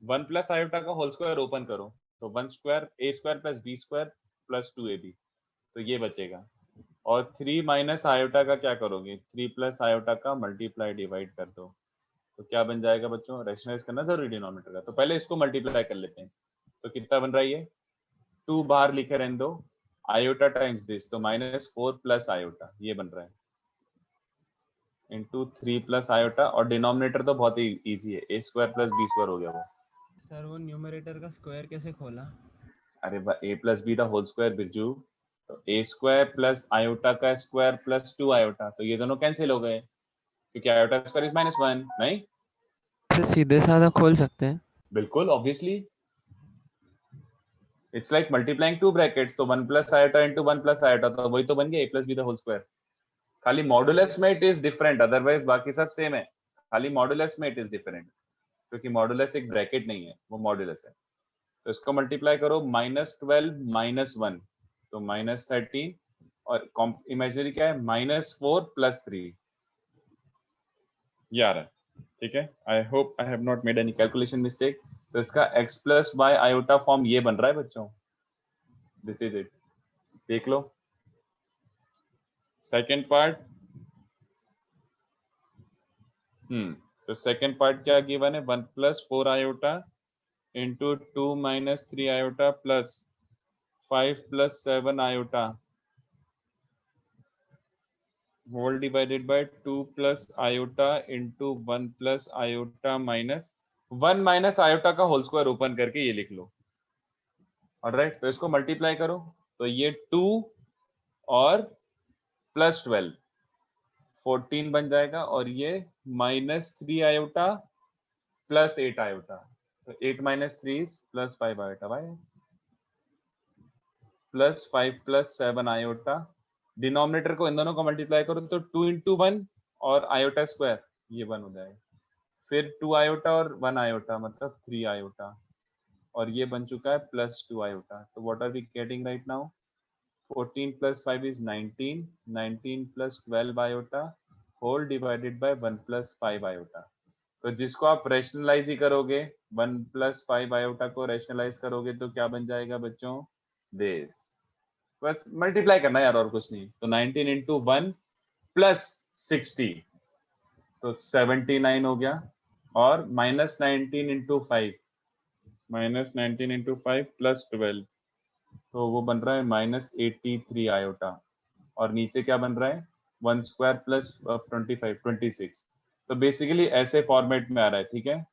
1 plus iota का होल स्क्वायर ओपन करो तो 1 square a square plus b square plus 2ab, तो ये बचेगा। और 3 माइनस आयोटा का क्या करोगे, 3 प्लस आयोटा का मल्टीप्लाई डिवाइड कर दो, तो क्या बन जाएगा बच्चों, रैशनलाइज करना जरूरी डिनोमिनेटर का, तो पहले इसको मल्टीप्लाई कर लेते हैं, तो कितना बन रहा है ये, 2 बाहर लिखे रहने दो, आयोटा टाइम्स दिस, तो -4 प्लस आयोटा ये बन रहा है, इंटू 3 प्लस आयोटा, और डिनोमिनेटर तो बहुत ही इजी है, a square plus b square हो गया वो। सर वो न्यूमरेटर का स्क्वायर कैसे खोला? अरे a प्लस बी दा होल स्क्वायर बिरजू, तो a स्क्वायर प्लस आयोटा का स्क्वायर प्लस 2 आयोटा, तो ये दोनों कैंसिल हो गए क्योंकि आयोटा स्क्वायर इज -1, नहीं फिर सीधे साधा खोल सकते हैं? बिल्कुल obviously, it's like multiplying two brackets, तो 1 plus iota into 1 plus iota, तो वही तो बन गया a plus B the whole square, खाली मॉडुलस में इट इज डिफरेंट, अदरवाइज बाकी सब सेम है, खाली मॉडुलस में इट इज डिफरेंट, क्योंकि मॉडुलस एक ब्रैकेट नहीं है, वो मॉडुलस है। तो इसको मल्टीप्लाई करो, -12 -1 तो -13, और इमेजिनरी क्या है, -4 प्लस 3, ये आ रहा है, ठीक है। I hope I have not made any calculation mistake, तो इसका x plus y iota form ये बन रहा है बच्चों, दिस इज इट, देख लो। सेकेंड पार्ट, तो सेकेंड पार्ट क्या गिवन है, 1 plus 4 iota into 2 minus 3 iota plus 5 plus 7 iota whole divided by 2 plus iota into 1 plus iota minus 1 minus iota का होल स्क्वायर ओपन करके ये लिख लो। ऑलराइट, तो इसको मल्टीप्लाई करो तो ये 2 और प्लस 12 14 बन जाएगा, और ये माइनस 3 आयोटा प्लस 8 आयोटा, तो 8 minus 3 plus 5 iota by plus 5 plus 7 iota. Denominator को इन दोनों को मल्टीप्लाई करो तो 2 इंटू 1 और आयोटा स्क्वायर ये 1 हो जाएगा, फिर 2 आयोटा और 1 आयोटा मतलब 3 आयोटा, और ये बन चुका है प्लस 2 आयोटा। तो what are we getting right now, 14 plus 5 is 19, 19 plus 12 iota whole divided by 1 plus 5 iota. तो जिसको आप रैशनलाइज ही करोगे, 1 प्लस 5 आयोटा को रैशनलाइज करोगे तो क्या बन जाएगा बच्चों, दिस, बस मल्टीप्लाई करना यार और कुछ नहीं। तो 19 इंटू 1 प्लस 60 तो 79 हो गया, और minus 19 into 5 minus 19 into 5 plus 12 तो वो बन रहा है माइनस 83 आयोटा, और नीचे क्या बन रहा है 1 स्क्वायर प्लस 25 26। तो बेसिकली ऐसे फॉर्मेट में आ रहा है, ठीक है,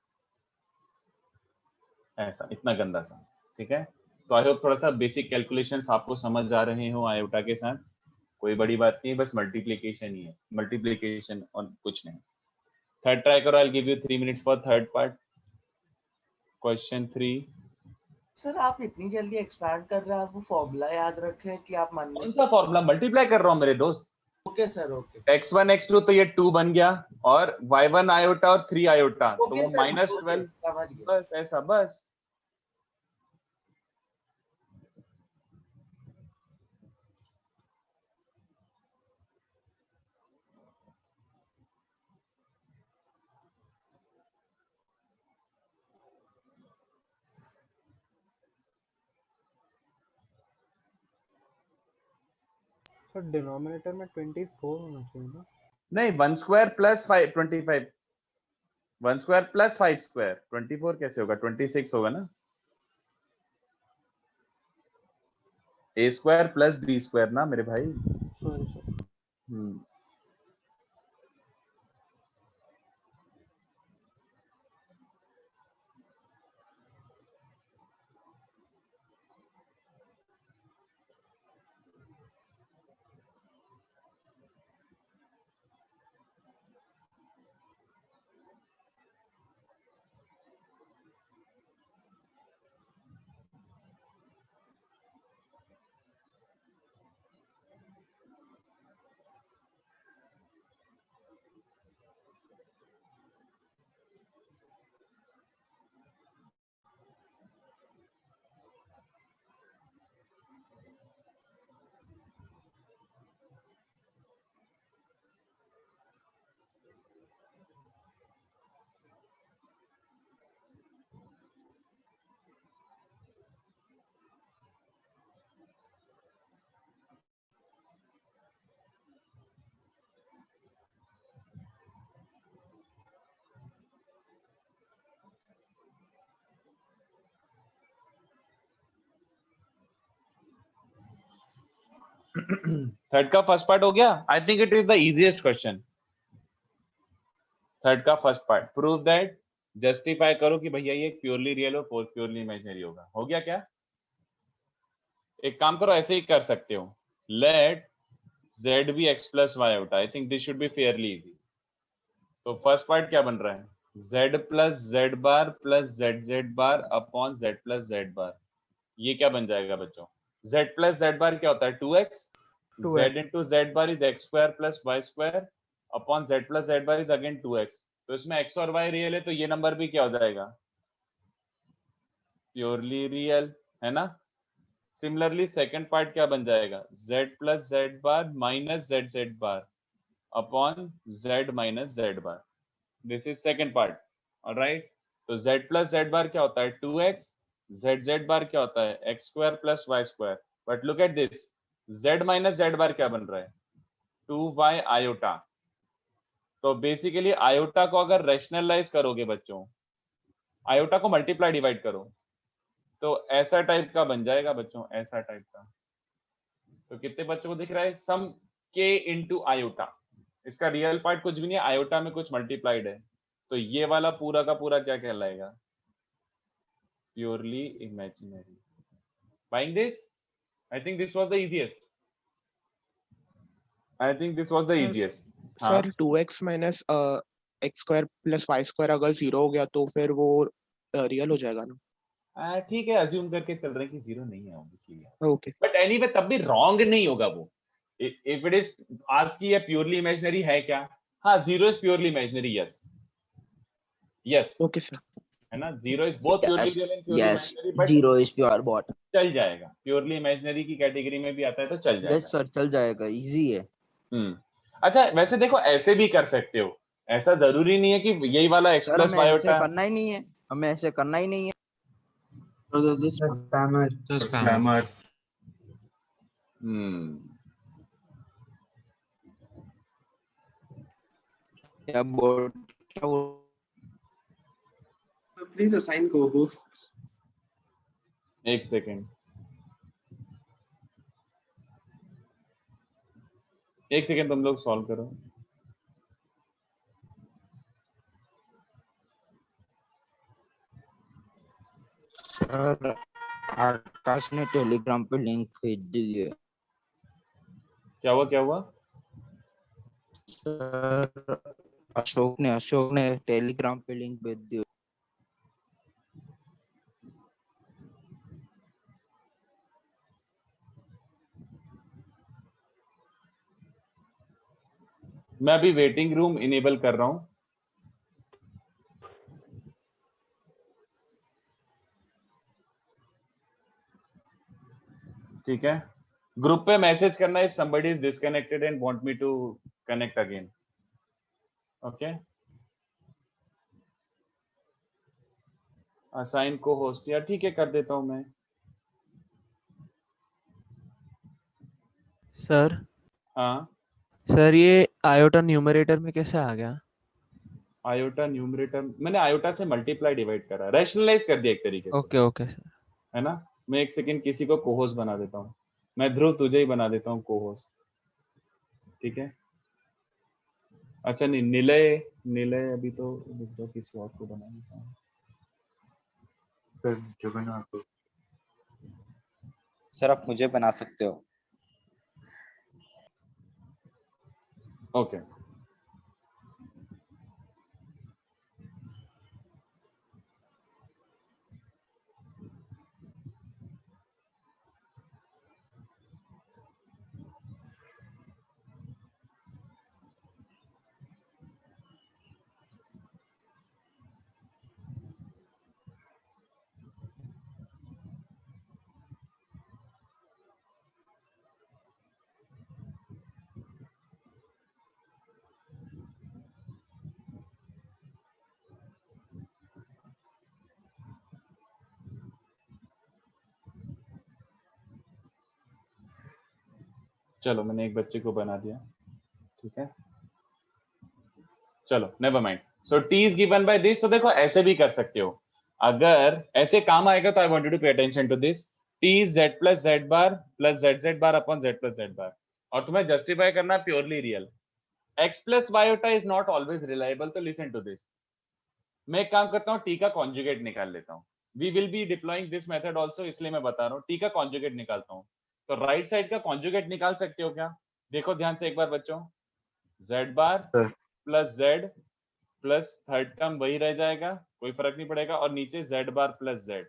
ऐसा इतना गंदा सा, ठीक है। तो आई होप थोड़ा सा बेसिक कैलकुलेशंस आपको समझ आ रहे हो आयोटा के साथ, कोई बड़ी बात नहीं है, बस मल्टीप्लिकेशन ही है, मल्टीप्लिकेशन और कुछ नहीं। थर्ड ट्राई करो, I give you 3 minutes for third part. Question 3, sir आप इतनी जल्दी एक्सपैंड कर रहे हैं, आप वो फॉर्मूला याद रखें कि आप मान कौन सा फॉर्मूला, मल्टीप्लाई कर रहा हूँ मेरे दोस्त। Okay sir, okay. x1 x2 तो ये 2 बन गया, और y1 आयोटा और 3 आयोटा तो ओके वो सर, माइनस ओके, 12, समझ गया। बस ऐसा, बस। तो डिनोमिनेटर में 24 होना चाहिए ना? नहीं, 1 square plus 5 25, 1 square plus 5 square 24 कैसे होगा, 26 होगा ना। a square plus b square ना मेरे भाई। सॉरी। थर्ड का फर्स्ट पार्ट हो गया। I think it is the easiest question. Third का first part, prove that, justify करो कि भैया ये प्योरली रियल और प्योरली इमेजिनरी होगा। हो गया क्या? एक काम करो, ऐसे ही कर सकते हो, let z be x plus y out। I think this should be fairly easy. तो फर्स्ट पार्ट क्या बन रहा है, z plus Z bar plus Z bar upon z plus Z bar. ये क्या बन जाएगा बच्चों, z प्लस जेड बार क्या होता है 2x, z into Z bar is x square plus y square upon z plus Z bar is again 2x। तो इसमें x और y रियल है तो ये नंबर भी क्या हो जाएगा, प्योरली रियल, है ना। सिमिलरली सेकंड पार्ट क्या बन जाएगा, z plus Z bar minus Z bar upon z minus Z bar. This is second part, alright. तो z प्लस जेड बार क्या होता है 2x, z बार क्या होता है x square plus y square. But look at this, z minus Z bar क्या बन रहा है 2y आयोटा। तो बेसिकली आयोटा को अगर रैशनलाइज करोगे बच्चों, आयोटा को मल्टीप्लाई डिवाइड करो तो ऐसा टाइप का बन जाएगा बच्चों, ऐसा टाइप का। तो कितने बच्चों को दिख रहा है सम k इंटू आयोटा, इसका रियल पार्ट कुछ भी नहीं है, आयोटा में कुछ मल्टीप्लाइड है। तो ये वाला पूरा का पूरा क्या कहलाएगा purely imaginary. Buying this, I think this was the easiest, I think this was the easiest. Sir 2x minus x square plus y square अगर 0 हो गया तो फिर वो रियल हो जाएगा ना? ठीक है, अज्यूम करके चल रहे हैं कि जीरो नहीं है ऑब्वियसली, ओके बट एनीवे तब भी रॉन्ग नहीं होगा वो। इफ इट इज आस्क की ये प्योरली इमेजिनरी है क्या, हाँ zero is purely imaginary, yes yes okay sir, है ना, zero is both purely real and purely Yes, imaginary, but zero is pure bot. चल जाएगा, प्योरली इमेजिनरी की कैटेगरी में भी आता है तो चल जाएगा। Yes sir, चल जाएगा, easy है. अच्छा वैसे देखो ऐसे भी कर सकते हो, ऐसा जरूरी नहीं है कि यही वाला x सर प्लस हमें वाई ऐसे होता करना ही नहीं है, हमें ऐसे करना ही नहीं है. So this is spammer. Spammer. या बोर्ड क्या वो प्लीज असाइन co-hosts. एक सेकेंड, एक सेकेंड तुम लोग सॉल्व करो। सर आकाश ने टेलीग्राम पे लिंक भेज दी है. क्या हुआ क्या हुआ? सर अशोक ने टेलीग्राम पे लिंक भेज दी. मैं अभी वेटिंग रूम इनेबल कर रहा हूं। ठीक है, ग्रुप पे मैसेज करना if somebody is disconnected and want me to connect again. Okay, assign को होस्ट, या ठीक है कर देता हूं मैं। सर हाँ सर ये आयोटा न्यूमरेटर में कैसे आ गया? आयोटा न्यूमरेटर मैंने आयोटा से मल्टीप्लाई डिवाइड करा, रैशनलाइज कर दिया एक तरीके से, ओके ओके सर, है ना। मैं एक सेकंड किसी को कोहोस्ट बना देता हूँ, मैं ध्रुव तुझे ही बना देता हूँ कोहोस्ट, ठीक है। अच्छा नहीं, निलय निलय अभी तो रुक जाओ, किसी और को बना देता हूँ। जो बना दो सर, आप मुझे बना सकते हो। ओके चलो मैंने एक बच्चे को बना दिया, ठीक है। चलो never mind. So T is given by this. तो देखो ऐसे भी कर सकते हो, अगर ऐसे काम आएगा तो I want you to pay attention to this. T is Z plus Z bar plus Z bar upon Z plus Z bar, और तुम्हें जस्टिफाई करना purely real. X plus Y iota is not always reliable, तो listen to this. मैं एक काम करता हूँ, T का कॉन्जुगेट निकाल लेता हूँ। We will be deploying this method also, इसलिए मैं बता रहा हूँ टी का कॉन्जुगेट निकालता हूँ। तो राइट साइड का कॉन्जुगेट निकाल सकते हो क्या? देखो ध्यान से एक बार बच्चों, Z bar plus Z plus third term वही रह जाएगा, कोई फर्क नहीं पड़ेगा, और नीचे Z bar plus Z.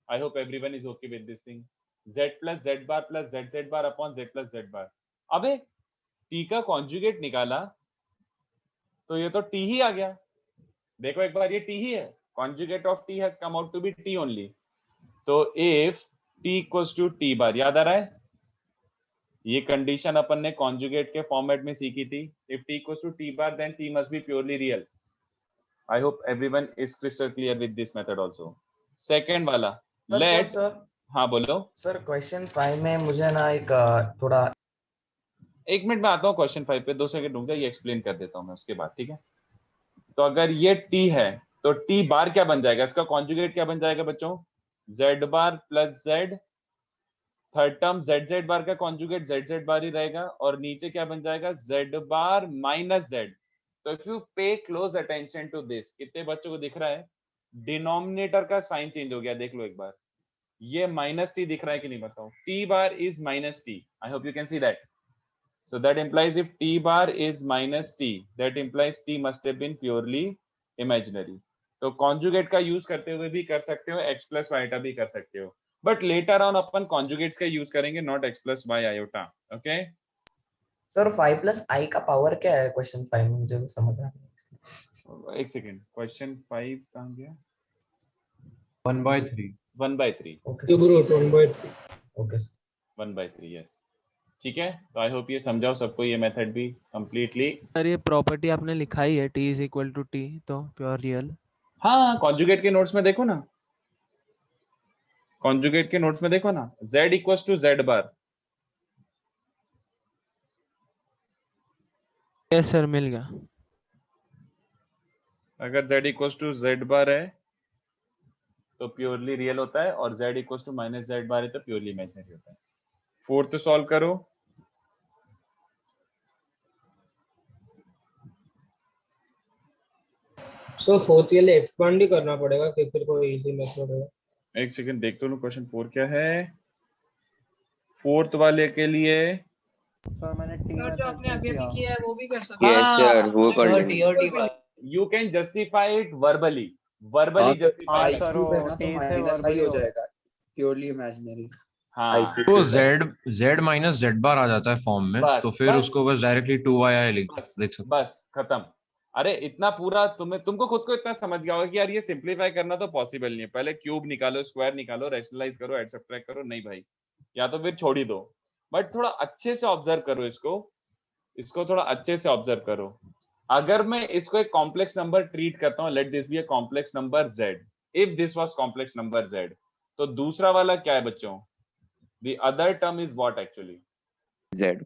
I hope everyone is okay with this thing. Z plus Z bar plus Z bar upon Z plus Z bar. अबे टी का कॉन्जुगेट निकाला तो ये तो टी ही आ गया। देखो एक बार, ये टी ही है, conjugate of t has come out to be t only. तो if t equals to t बार, याद आ रहा है ये कंडीशन अपन ने कॉन्जुगेट के फॉर्मेट में सीखी थी। if t equals to t bar then t must be purely real. I hope everyone is crystal clear with this method also. Second वाला, सर let, सर हाँ बोलो। सर क्वेश्चन 5 में मुझे ना एक थोड़ा 1 मिनट में आता हूँ क्वेश्चन 5 पे, 2 सेकंड रुक जा, ये एक्सप्लेन कर देता हूँ मैं उसके बाद, ठीक है। तो अगर ये t है तो t बार क्या बन जाएगा, इसका कॉन्जुगेट क्या बन जाएगा बच्चों, z bar plus z, third term z bar का कॉन्जुगेट z बार ही रहेगा, और नीचे क्या बन जाएगा, z बार माइनस z। तो इफ यू पे क्लोज अटेंशन टू दिस, कितने बच्चों को दिख रहा है डिनोमिनेटर का साइन चेंज हो गया, देख लो एक बार, ये माइनस टी दिख रहा है कि नहीं बताओ, t bar is minus T, I hope you can see that. So that implies if t bar is minus t, that implies t must have been purely imaginary. तो conjugate का use करते हुए भी कर सकते हो, x plus y iota भी कर सकते हो, but later on upon conjugates का use करेंगे, not x plus y iota, okay? Sir 5 plus i का पावर क्या है क्वेश्चन 5 में, मुझे समझ आ नहीं। एक सेकेंड, क्वेश्चन 5 कहाँ गया, 1/3 1/3, okay cube root 1/3. Okay sir 1/3, yes, ठीक है। तो आई होप ये समझाओ सबको ये मेथड भी कंप्लीटली। सर ये प्रॉपर्टी आपने लिखा ही है t is equal to t, तो प्योर रियल। हाँ, कॉन्जुगेट के नोट्स में देखो ना, कॉन्जुगेट के नोट्स में देखो ना, z equals to z bar. Yes sir, मिल गया। अगर z equals to z bar है तो प्योरली रियल होता है, और z equals to minus z bar है तो प्योरली इमेजिनरी होता है। फोर्थ सॉल्व करो। सो फोर्थ के लिए एक्सपांड ही करना पड़ेगा कि फिर कोई इजी मेथड है? एक सेकंड देखते हो क्वेश्चन 4 क्या है। फोर्थ वाले के लिए सर मैंने सर जो आपने अभी अभी किया है वो भी कर सकते हैं। यस सर वो कर लेंगे। You can justify it verbally, verbally justify. Sir वो टी से वर्बली हो जाएगा, प्योरली इमेजिनरी। हाँ तो z माइनस z बार आ जाता है फॉर्म में, बस, तो फिर बस, उसको बस डायरेक्टली 2yi लिख सकते। बस खत्म। अरे इतना पूरा तुमको खुद को इतना समझ गया होगा कि यार ये सिंपलीफाई करना तो पॉसिबल नहीं है, पहले क्यूब निकालो, स्क्वायर निकालो, रैशनलाइज करो, ऐड सब्ट्रैक्ट करो, नहीं भाई, या तो फिर छोड़ ही दो। बट थोड़ा अच्छे से ऑब्जर्व करो इसको थोड़ा अच्छे से ऑब्जर्व करो। अगर मैं इसको एक कॉम्प्लेक्स नंबर ट्रीट करता हूँ, late this be a complex number z, if this was complex number z, तो दूसरा वाला क्या है बच्चों, the other term is what actually, z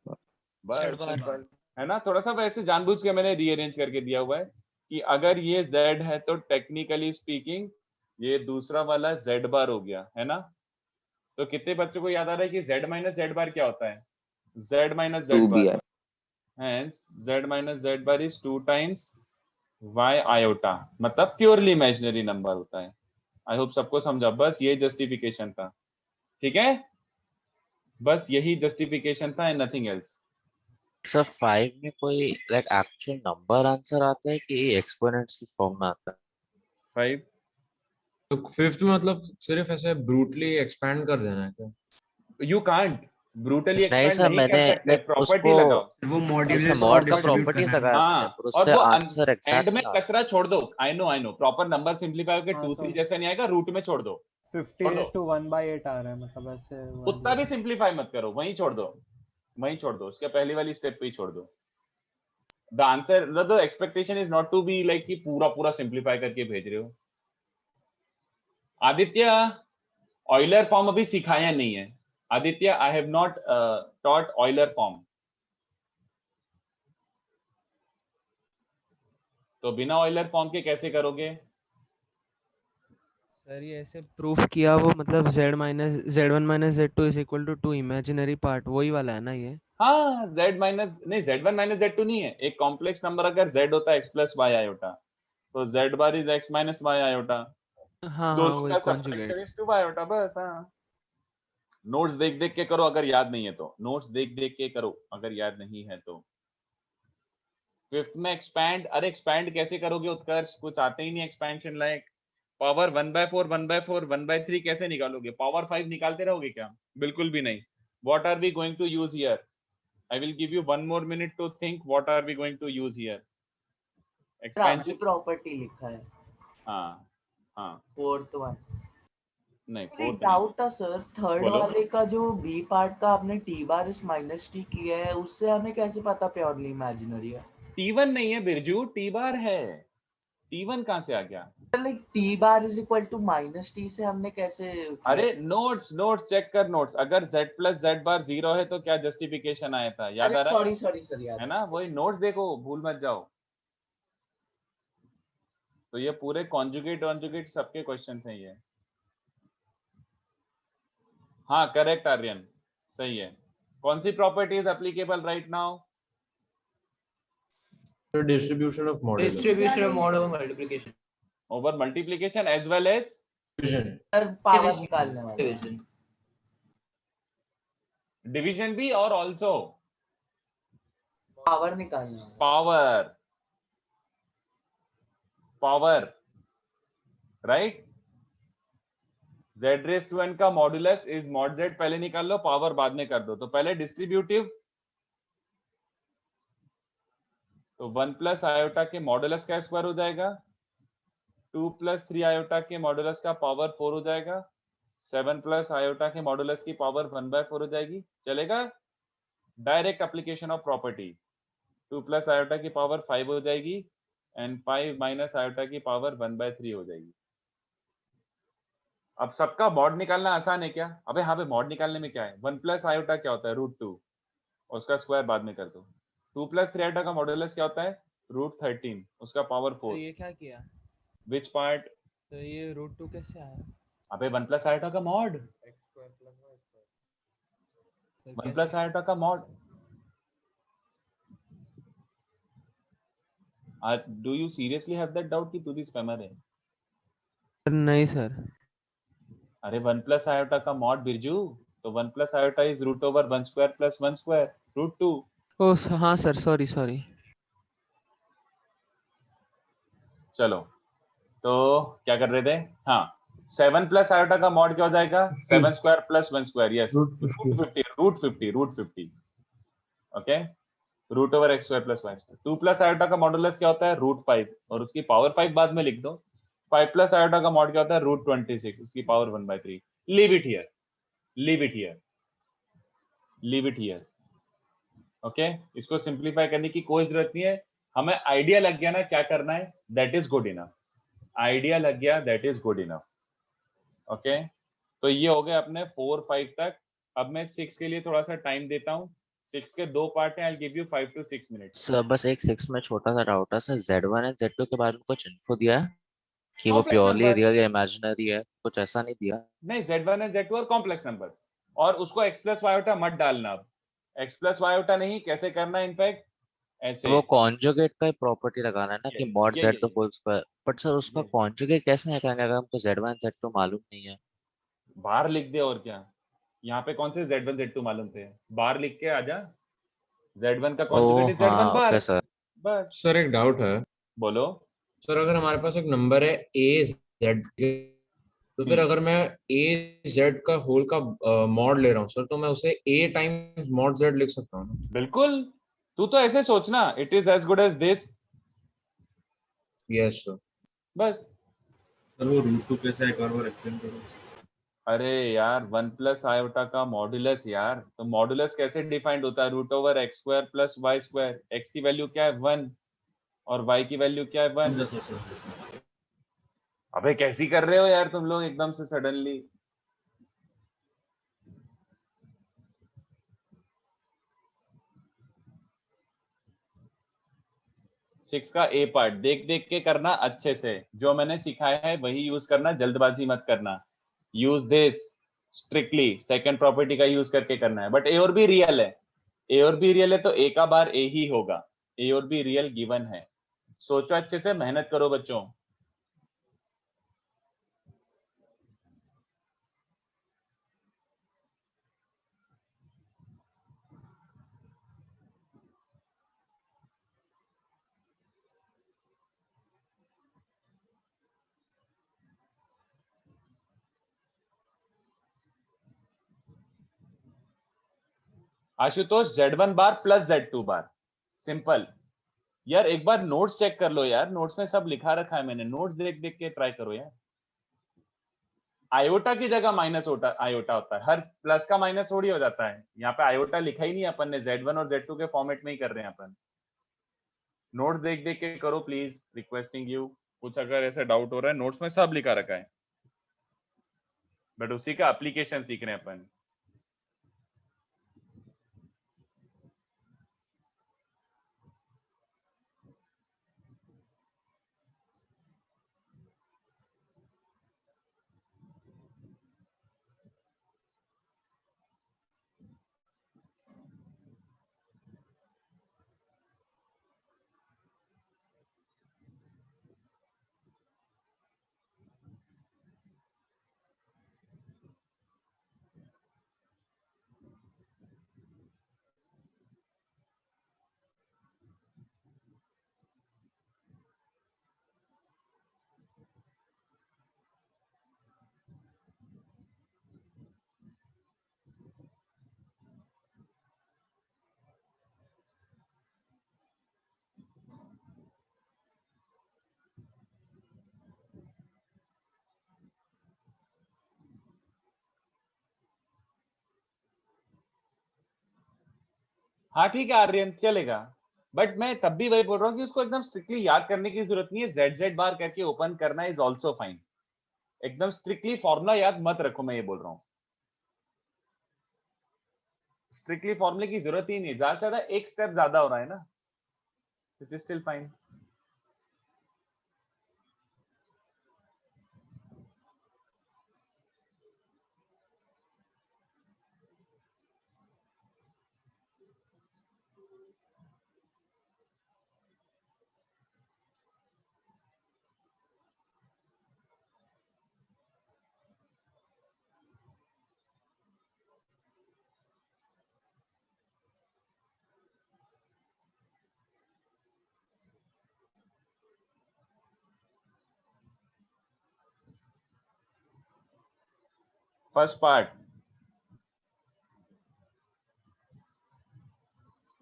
bar, है ना। थोड़ा सा वैसे जानबूझ के मैंने रीअरेंज करके दिया हुआ है कि अगर ये z है तो टेक्निकली स्पीकिंग ये दूसरा वाला z बार हो गया, है ना। तो कितने बच्चों को याद आ रहा है कि z माइनस z बार क्या होता है, z minus z bar, hence z minus z bar is 2 times y iota, मतलब प्योरली इमेजिनरी नंबर होता है। आई होप सबको समझा, बस ये जस्टिफिकेशन था, ठीक है, बस यही जस्टिफिकेशन था एंड नथिंग एल्स। सर 5 में कोई लाइक एक्चुअल नंबर आंसर आता है कि एक्सपोनेंट्स की फॉर्म में आता है? 5 तो फिफ्थ में मतलब सिर्फ ऐसे ब्रूटली एक्सपैंड कर देना है क्या? यू कांट ब्रूटली नहीं एक्सपेंड सर, नहीं मैंने कर सकते, प्रॉपर्टी उसको लगाओ, वो मॉड्यूलस मॉड का प्रॉपर्टीज लगाया हाँ, मैंने, पर और उससे वो आंसर एंड एग्जैक्ट में कचरा छोड़ दो। I know proper number simplify करके 2 3 जैसा नहीं आएगा, रूट में छोड़ दो, 50:1/8 आ रहा है, मतलब ऐसे उतना भी सिंपलीफाई मत करो, वहीं छोड़ दो, उसके पहली वाली स्टेप पे ही छोड़ दो। The answer, the expectation is not to be like कि पूरा सिंपलीफाई करके भेज रहे हो। आदित्य ऑयलर फॉर्म अभी सिखाया नहीं है आदित्य, आई have not taught Euler form, तो बिना ऑयलर फॉर्म के कैसे करोगे सर ये ऐसे प्रूफ किया वो, मतलब z1 minus z2 is equal to 2 imaginary part, वही वाला है ना ये? हाँ, z माइनस नहीं, z1 माइनस z2 नहीं है, एक कॉम्प्लेक्स नंबर अगर z होता है x प्लस y आयोटा, तो z bar is x minus y iota, हाँ दोनों वही का कॉन्जुगेट। सब्ट्रैक्शन इज 2 आयोटा, बस। हाँ, नोट्स देख के करो अगर याद नहीं है तो, नोट्स देख के करो अगर याद नहीं है तो। फिफ्थ में एक्सपैंड, अरे एक्सपैंड कैसे करोगे उत्कर्ष, कुछ आते ही नहीं एक्सपेंशन लायक। पावर 1/4 1/4 1/3 कैसे निकालोगे, पावर 5 निकालते रहोगे क्या, बिल्कुल भी नहीं। What are we going to use here, I will give you 1 more minute to think what are we going to use here। Expansion property लिखा है। हाँ फोर्थ वन नहीं, एक फोर्थ डाउट था सर, थर्ड बोलो। वाले का जो बी पार्ट का आपने टी बार इस माइनस टी किया है, उससे हमें कैसे पता प्योरली इमेजिनरी है? T1 नहीं है बिरजू, T बार है। T1 कहाँ से आ गया? Like t bar is equal to minus t से हमने कैसे किया? अरे नोट्स चेक कर नोट्स। अगर z प्लस z बार 0 है तो क्या जस्टिफिकेशन आया था, याद आ रहा है? सॉरी याद है ना, वही नोट्स देखो, भूल मत जाओ। तो ये पूरे कॉन्जुगेट सबके क्वेश्चन हैं ये। हाँ करेक्ट आर्यन, सही है। कौन सी property is applicable right now? The distribution of modulus. Distribution of mod over multiplication. Over multiplication as well as Division. Sir power निकालने वाले Division. डिवीजन भी, और ऑल्सो पावर निकालने वाले। Power right. z raise to n का modulus is mod z, पहले निकाल लो, power बाद में कर दो। तो पहले डिस्ट्रीब्यूटिव, तो 1 प्लस आयोटा के मॉडुलस का स्क्वायर हो जाएगा, 2 प्लस 3 आयोटा के मॉडुलस का पावर 4 हो जाएगा, 7 प्लस आयोटा के मॉडुलस की पावर 1/4 हो जाएगी। चलेगा? Direct application of property. 2 plus iota की पावर 5 हो जाएगी एंड 5 माइनस आयोटा की पावर 1/3 हो जाएगी। अब सबका मॉड निकालना आसान है क्या? अबे हाँ, मॉड निकालने में क्या है, 1 प्लस आयोटा क्या होता है, √2, उसका स्क्वायर बाद में कर दो। 2 प्लस 3 आयोटा का मॉडुलस क्या होता है, √13, उसका पावर 4। तो ये क्या किया? Which part? तो ये √2 कैसे आया? अबे 1 प्लस आयोटा का मॉड, 1 प्लस आयोटा का mod. Do you seriously have that doubt कि तू भी स्पैमर है? नहीं सर। अरे 1 प्लस आयोटा का मॉड बिरजू, तो 1 प्लस आयोटा इज √1² प्लस 1² √2। ओ हाँ सर, सॉरी। चलो, तो क्या कर रहे थे? हाँ, 7 प्लस आयोटा का मॉड क्या हो जाएगा, 7² plus 1², yes, √50। Okay, √x² plus y²। 2 plus iota का मॉडुलस क्या होता है, √5, और उसकी पावर 5 बाद में लिख दो। 5 प्लस आयोटा का मॉड क्या होता है, √26, उसकी power 1/3। Leave it here. Okay, इसको सिंप्लीफाई करने की कोई जरूरत नहीं है, हमें आइडिया लग गया ना क्या करना है, that is good enough. Idea लग गया, that is good enough. Okay, तो ये हो गए अपने 4 5 तक। अब मैं 6 के लिए थोड़ा सा टाइम देता हूँ। 6 के 2 पार्ट हैं, आई will give you 5 to 6 minutes. Sir बस एक 6 में छोटा सा डाउट है सर, Z1 एंड Z2 के बारे में कुछ इन्फो दिया है कि वो Complex प्योरली number। रियल या इमेजिनरी है, कुछ ऐसा नहीं दिया? नहीं, Z1 और Z2 और कॉम्प्लेक्स नंबर्स, और उसको x प्लस वायोटा मत डालना। अब x प्लस वायोटा नहीं, कैसे करना है, इनफैक्ट ऐसे। वो कॉन्जुगेट का प्रॉपर्टी लगाना है ना कि मॉड ये Z2 whole square, but sir उसका कॉन्जुगेट कैसे निकालेंगे अगर हमको Z1 Z2 मालूम नहीं है? बाहर लिख दे, और क्या, यहाँ पे कौन से Z1 Z2 मालूम थे, बाहर लिख के आजा। Z1 का conjugate is Z1 bar. Okay sir. बस। सर एक डाउट है। बोलो। सर अगर हमारे पास एक नंबर है AZ, तो फिर अगर मैं AZ का होल का मॉड ले रहा हूँ सर, तो मैं उसे A टाइम्स मॉड Z लिख सकता हूँ? बिल्कुल, तू तो ऐसे सोचना, it is as good as this. Yes sir. बस। सर वो √2 कैसे एक बार एक्सप्लेन करो। अरे यार, 1 प्लस आयोटा का मॉडुलस यार, तो मॉडुलस कैसे डिफाइंड होता है, √x² प्लस y²। x की वैल्यू क्या है, 1, और y की वैल्यू क्या है, 1। अबे कैसी कर रहे हो यार तुम लोग एकदम से सडनली। सिक्स का ए पार्ट देख देख के करना अच्छे से, जो मैंने सिखाया है वही यूज करना, जल्दबाजी मत करना। Use this strictly, second property का यूज करके करना है। बट ए और बी रियल है, ए और बी रियल है तो ए का बार ए ही होगा। ए और बी रियल गिवन है, सोचो अच्छे से, मेहनत करो बच्चों। आशुतोष, Z1 बार प्लस Z2 बार, सिंपल। यार एक बार नोट्स चेक कर लो यार, नोट्स में सब लिखा रखा है मैंने, नोट्स देख देख के ट्राई करो यार। आयोटा की जगह माइनस आयोटा होता है, हर प्लस का माइनस थोड़ी हो जाता है। यहाँ पे आयोटा लिखा ही नहीं अपन ने, Z1 और Z2 के फॉर्मेट में ही कर रहे हैं अपन। नोट्स देख देख के करो प्लीज, रिक्वेस्टिंग यू। कुछ अगर ऐसा डाउट हो रहा है, नोट्स में सब लिखा रखा है, बट उसी का एप्लीकेशन सीख रहे हैं अपन। हाँ ठीक है आर्यन, चलेगा, बट मैं तब भी वही बोल रहा हूँ कि उसको एकदम स्ट्रिक्टली याद करने की जरूरत नहीं है। जेड बार करके ओपन करना इज ऑल्सो फाइन। एकदम स्ट्रिक्टली फॉर्मूला याद मत रखो, मैं ये बोल रहा हूँ। स्ट्रिक्टली फॉर्मूले की जरूरत ही नहीं है, ज्यादा से ज्यादा एक स्टेप ज्यादा हो रहा है ना, which is still fine. First part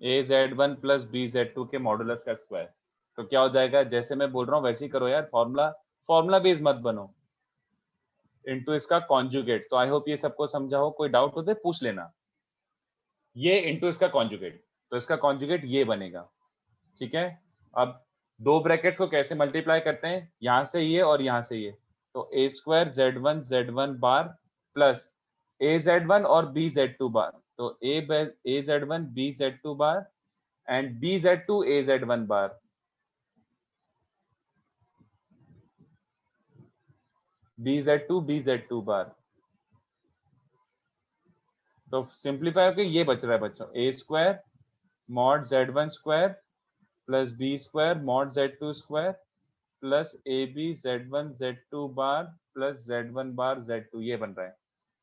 az1 plus bz2 के मॉडुलस का स्क्वायर, तो क्या हो जाएगा? जैसे मैं बोल रहा हूँ वैसे ही करो यार, फॉर्मूला बेस मत बनो, इनटू इसका कॉन्जुगेट। तो आई होप ये सबको समझा हो, कोई डाउट हो तो पूछ लेना। ये इनटू इसका कॉन्जुगेट, तो इसका कॉन्जुगेट ये बनेगा, ठीक है। अब दो ब्रैकेट्स को कैसे मल्टीप्लाई करते हैं, यहां से ये और यहां से ये, तो a square z1 bar plus az1 और bz2 बार, तो az1 bz2 bar and bz2 az1 bar, bz2 बार। तो सिंप्लीफाई होकर ये बच रहा है बच्चों, a square mod z1 square plus b square mod z2 square plus ab z1 z2 bar plus z1 bar z2, ये बन रहा है।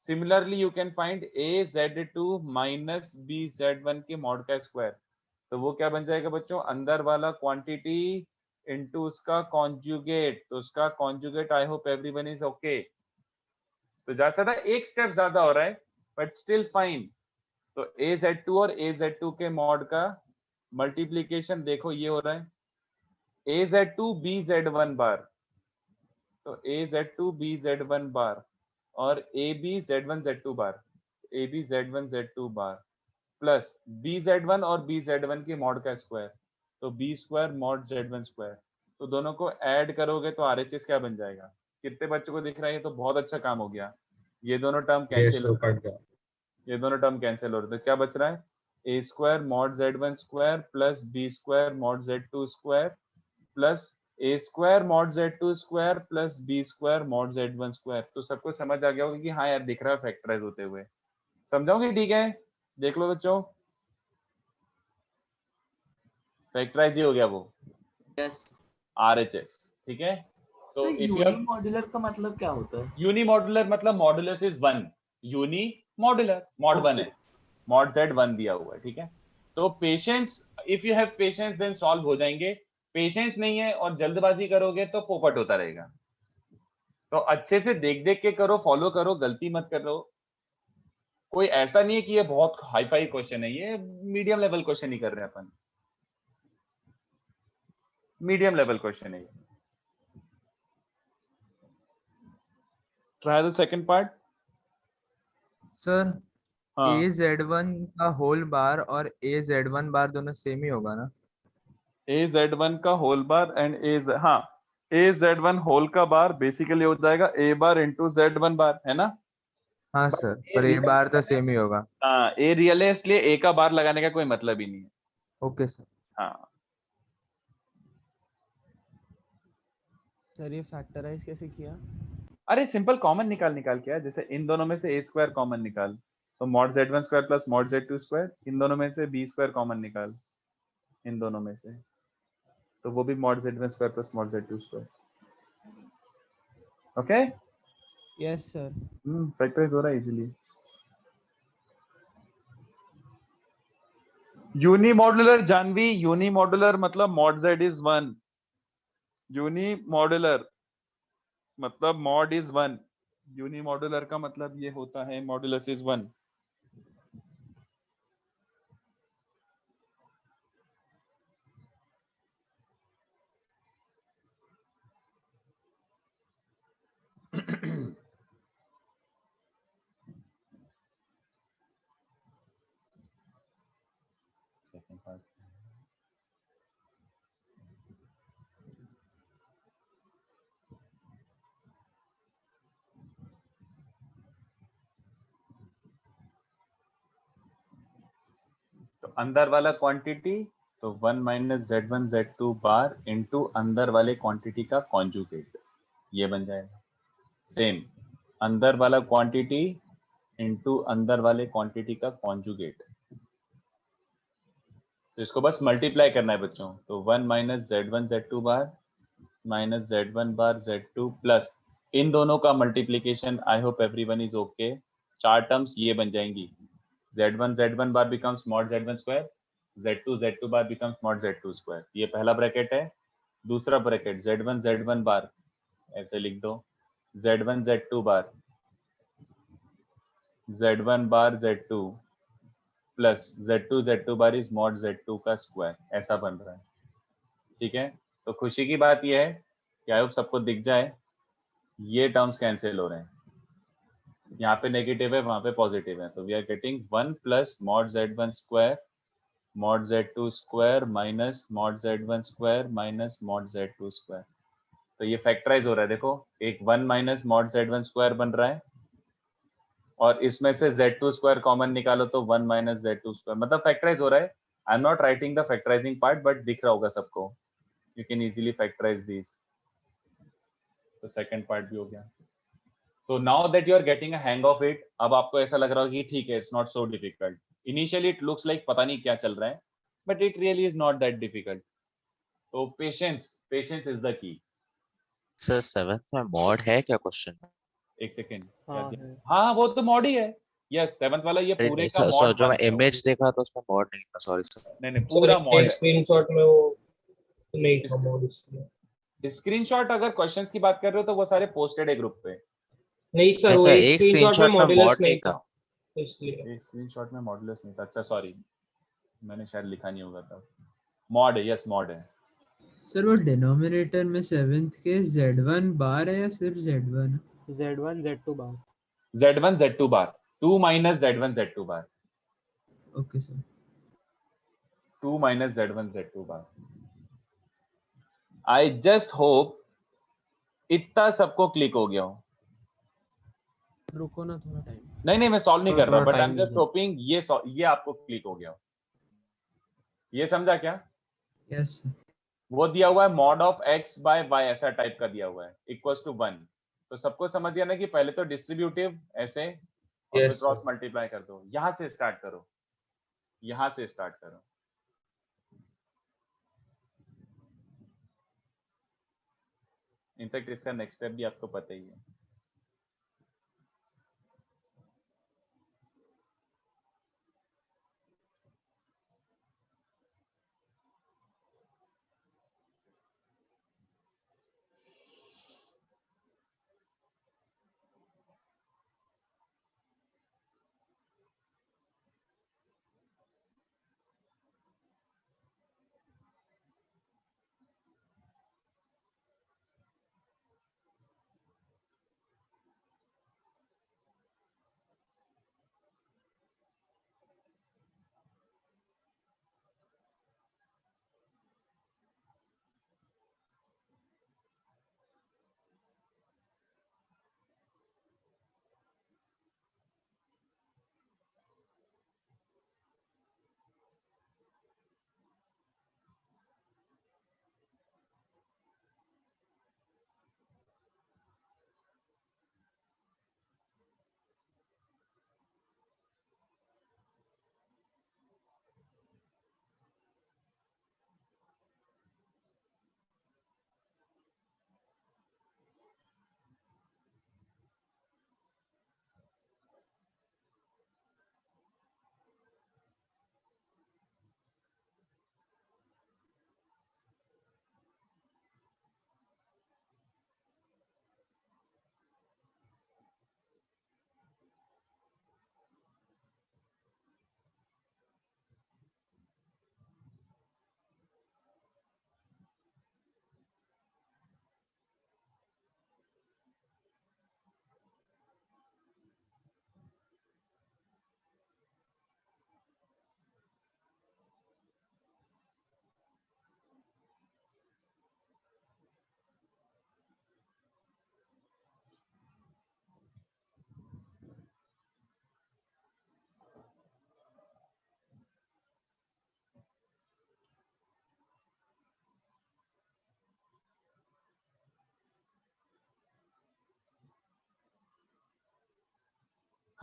Similarly you can find a z2 minus b z1 के मॉड का स्क्वायर, तो वो क्या बन जाएगा बच्चों, अंदर वाला क्वांटिटी इनटू उसका कॉन्जुगेट, तो उसका conjugate. I hope everyone is okay. तो ज्यादा से ज्यादा एक स्टेप ज्यादा हो रहा है, बट स्टिल फाइन। तो az2 और az2 के मॉड का मल्टीप्लीकेशन देखो ये हो रहा है, az2 bz1 बार, तो az2 bz1 बार और ab z1 z2 बार, ab z1 z2 bar plus bz1 और bz1 के मॉड का स्क्वायर, तो b square mod z1 square. तो दोनों को ऐड करोगे तो RHS क्या बन जाएगा? कितने बच्चों को दिख रहा है? ये तो बहुत अच्छा काम हो गया। ये दोनों टर्म कैंसिल हो रहे हैं, ये दोनों टर्म कैंसिल हो रहे हैं, तो क्या बच रहा है? a square mod z1 square plus b square mod z2 square plus a square mod z2 square plus b square mod z1 square. तो सबको समझ आ गया होगा कि हाँ यार दिख रहा है फैक्टराइज होते हुए। समझाओगे? ठीक है, देख लो बच्चों, फैक्टराइज ही हो गया वो, यस RHS, ठीक है। तो यूनी मॉड्यूलर का मतलब क्या होता है? यूनी मॉड्यूलर मतलब modulus is 1, unimodular mod 1 है, मॉड z1 दिया हुआ है, ठीक है। तो patience, if you have patience then solve हो जाएंगे। पेशेंस नहीं है और जल्दबाजी करोगे तो पोपट होता रहेगा। तो अच्छे से देख देख के करो, फॉलो करो, गलती मत करो। कोई ऐसा नहीं है कि ये बहुत हाई फाई क्वेश्चन है, ये मीडियम लेवल क्वेश्चन ही कर रहे हैं अपन, मीडियम लेवल क्वेश्चन है ये। Try the second part sir. हाँ। az1 का होल बार और az1 बार दोनों सेम ही होगा ना? az1 का होल बार एंड az, हाँ ए जेड वन होल का बार बेसिकली हो जाएगा ए बार इंटू जेड वन बार, है ना? हाँ सर, पर ये बार तो सेम ही होगा। हाँ, ए रियल है इसलिए ए का बार लगाने का कोई मतलब ही नहीं है। Okay sir. हाँ सर ये फैक्टराइज कैसे किया? अरे सिंपल कॉमन निकाल के, जैसे इन दोनों में से ए स्क्वायर कॉमन निकाल, तो mod Z one square plus mod Z two square, इन दोनों में से बी स्क्वायर कॉमन निकाल, इन दोनों में से, तो वो भी mod Z one square plus mod Z two square. Okay, yes sir. Factorise हो रहा है इजीली। यूनिमॉड्यूलर जानवी, यूनिमॉड्यूलर मतलब mod z is one, unimodular मतलब मॉड इज वन, यूनिमॉड्यूलर का मतलब ये होता है modulus is one. Second part तो अंदर वाला क्वांटिटी तो 1 minus Z one Z two bar into अंदर वाले क्वांटिटी का कॉन्जुगेट, ये बन जाएगा। सेम अंदर वाला क्वांटिटी इंटू अंदर वाले क्वांटिटी का कॉन्जुगेट, तो इसको बस मल्टीप्लाई करना है बच्चों। तो 1 minus Z one Z two bar minus Z one bar Z two plus इन दोनों का multiplication. I hope everyone is okay. चार टर्म्स ये बन जाएंगी, z1 bar becomes mod z1 square, z2 bar becomes mod z2 square. ये पहला bracket है। दूसरा ब्रैकेट z1 बार ऐसे लिख दो, z1 bar z1 bar z2 plus z2 bar is mod z2 का स्क्वायर, ऐसा बन रहा है। ठीक है, तो खुशी की बात यह है कि आई होप सबको दिख जाए, ये टर्म्स कैंसिल हो रहे हैं, यहाँ पे नेगेटिव है वहां पे पॉजिटिव है, तो we are getting 1 plus mod z1 square mod z2 square minus mod z1 square minus mod z2 square. तो ये फैक्टराइज हो रहा है, देखो एक 1 माइनस मॉड z1 स्क्वायर बन रहा है और इसमें से z2 स्क्वायर कॉमन निकालो तो 1 माइनस z2 स्क्वायर, मतलब फैक्टराइज हो रहा है। I am not writing the factorising part but दिख रहा होगा सबको, you can easily factorise this. तो सेकंड पार्ट भी हो गया। So now that you are getting a hang of it, अब आपको ऐसा लग रहा होगा कि ठीक है, it's not so difficult. Initially it looks like पता नहीं क्या चल रहा है, but it really is not that difficult. So patience is the key. Sir seventh में मॉड है क्या क्वेश्चन? एक सेकेंड, हाँ है। हाँ वो तो मॉड ही है। यस, सेवंथ वाला ये अरे पूरे नहीं का सर, मॉड जो मैं बन गया। इमेज देखा तो उसमें मॉड नहीं था, सॉरी सर। नहीं पूरा मॉड है। स्क्रीनशॉट में वो नहीं था मॉड इसलिए। स्क्रीनशॉट अगर क्वेश्चंस की बात कर रहे हो तो वो सारे पोस्टेड है ग्रुप पे। नहीं सर, वो एक स्क्रीनशॉट में मॉड्यूलस नहीं था इसलिए। एक स्क्रीनशॉट में मॉड्यूलस नहीं था, अच्छा सॉरी, मैंने शायद लिखा नहीं होगा तब। मॉड है, यस मॉड है। सर वो डिनोमिनेटर में सेवेंथ के z1 बार है या सिर्फ z1? z1 z2 bar, z1 z2 bar 2 minus z1 z2 bar. Okay sir. 2 minus z1 z2 bar. I just hope इतना सबको क्लिक हो गया हो। रुको ना थोड़ा टाइम। नहीं मैं सॉल्व नहीं कर रहा, थोड़ा but I am time just दीजिए। होपिंग ये आपको क्लिक हो गया हो। ये समझा क्या? Yes sir. वो दिया हुआ है mod of x by y, ऐसा टाइप का दिया हुआ है, इक्वल्स टू 1। तो सबको समझ गया ना कि पहले तो डिस्ट्रीब्यूटिव ऐसे और फिर Yes, क्रॉस sir. मल्टीप्लाई कर दो। यहां से स्टार्ट करो, यहां से स्टार्ट करो। इनफैक्ट इसका नेक्स्ट स्टेप भी आपको पता ही है।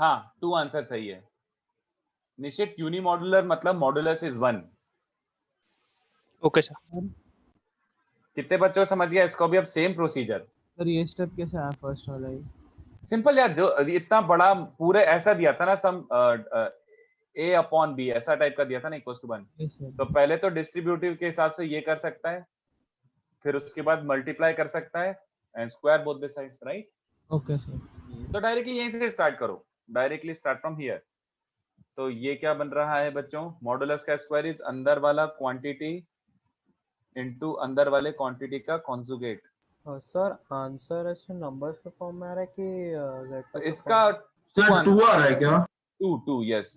हाँ, 2 आंसर सही है। निश्चित यूनिमॉड्यूलर मतलब मॉडुलस इज 1। Okay sir. कितने बच्चों को समझ गया इसको? भी अब सेम प्रोसीजर। सर ये स्टेप कैसे आया फर्स्ट वाला ही? सिंपल यार, जो इतना बड़ा पूरे ऐसा दिया था ना, सम a अपॉन b ऐसा टाइप का दिया था ना, इक्वल टू 1। तो पहले तो डिस्ट्रीब्यूटिव के हिसाब से ये कर सकता है, फिर उसके बाद मल्टीप्लाई कर सकता है and square both the sides, right? Okay sir. तो डायरेक्टली यहीं से स्टार्ट करो, डायरेक्टली स्टार्ट फ्रॉम हियर। तो ये क्या बन रहा है बच्चों? मॉडुलस का स्क्वायर इज अंदर वाला क्वांटिटी इनटू अंदर वाले क्वांटिटी का कॉन्जुगेट। सर आंसर ऐसे नंबर्स के फॉर्म में आ रहा है कि Z2 इसका सर 2 आ रहा है क्या? 2 यस,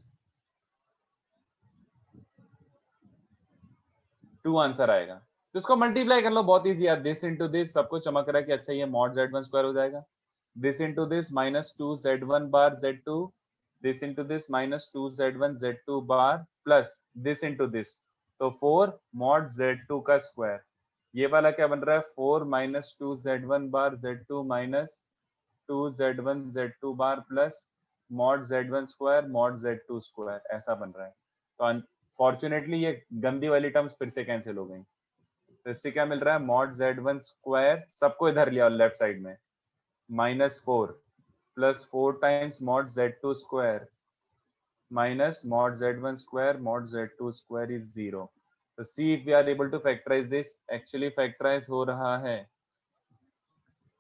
2 आंसर आएगा। तो इसको मल्टीप्लाई कर लो, बहुत इजी यार। दिस इनटू दिस सबको चमक रहा है कि अच्छा ये मॉड Z1 स्क्वायर हो जाएगा। This into this minus 2 Z1 bar Z2, this into this minus 2 Z1 Z2 bar plus this into this, तो 4 मॉड Z2 का स्क्वायर। ये वाला क्या बन रहा है? 4 minus 2 Z1 bar Z2 minus 2 Z1 Z2 bar plus mod Z1 square mod Z2 square, ऐसा बन रहा है। तो अनफॉर्चुनेटली ये गंदी वाली टर्म्स फिर से कैंसिल हो गई। तो इससे क्या मिल रहा है? मॉड Z1 स्क्वायर सबको इधर लिया लेफ्ट साइड में, minus 4 plus 4 times mod Z2 square minus mod Z1 square mod Z2 square is 0। तो see if we are able to factorise this, actually factorise हो रहा है।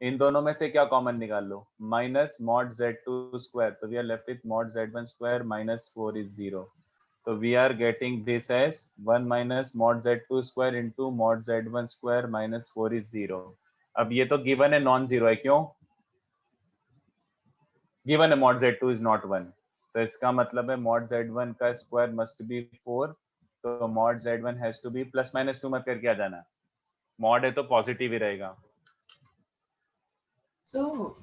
इन दोनों में से क्या कॉमन निकाल लो? माइनस मॉड Z2 स्क्वायर, तो we are left with mod Z1 square minus 4 is 0। तो we are getting this as 1 minus mod Z2 square into mod Z1 square minus 4 is 0। अब ये तो गिवन है, नॉन जीरो है, क्यों? Given है mod Z2 is not 1, तो इसका मतलब है मॉड Z1 का स्क्वायर मस्ट बी 4। तो mod Z1 has to be plus minus 2 मत करके आ जाना, मॉड है तो पॉजिटिव ही रहेगा।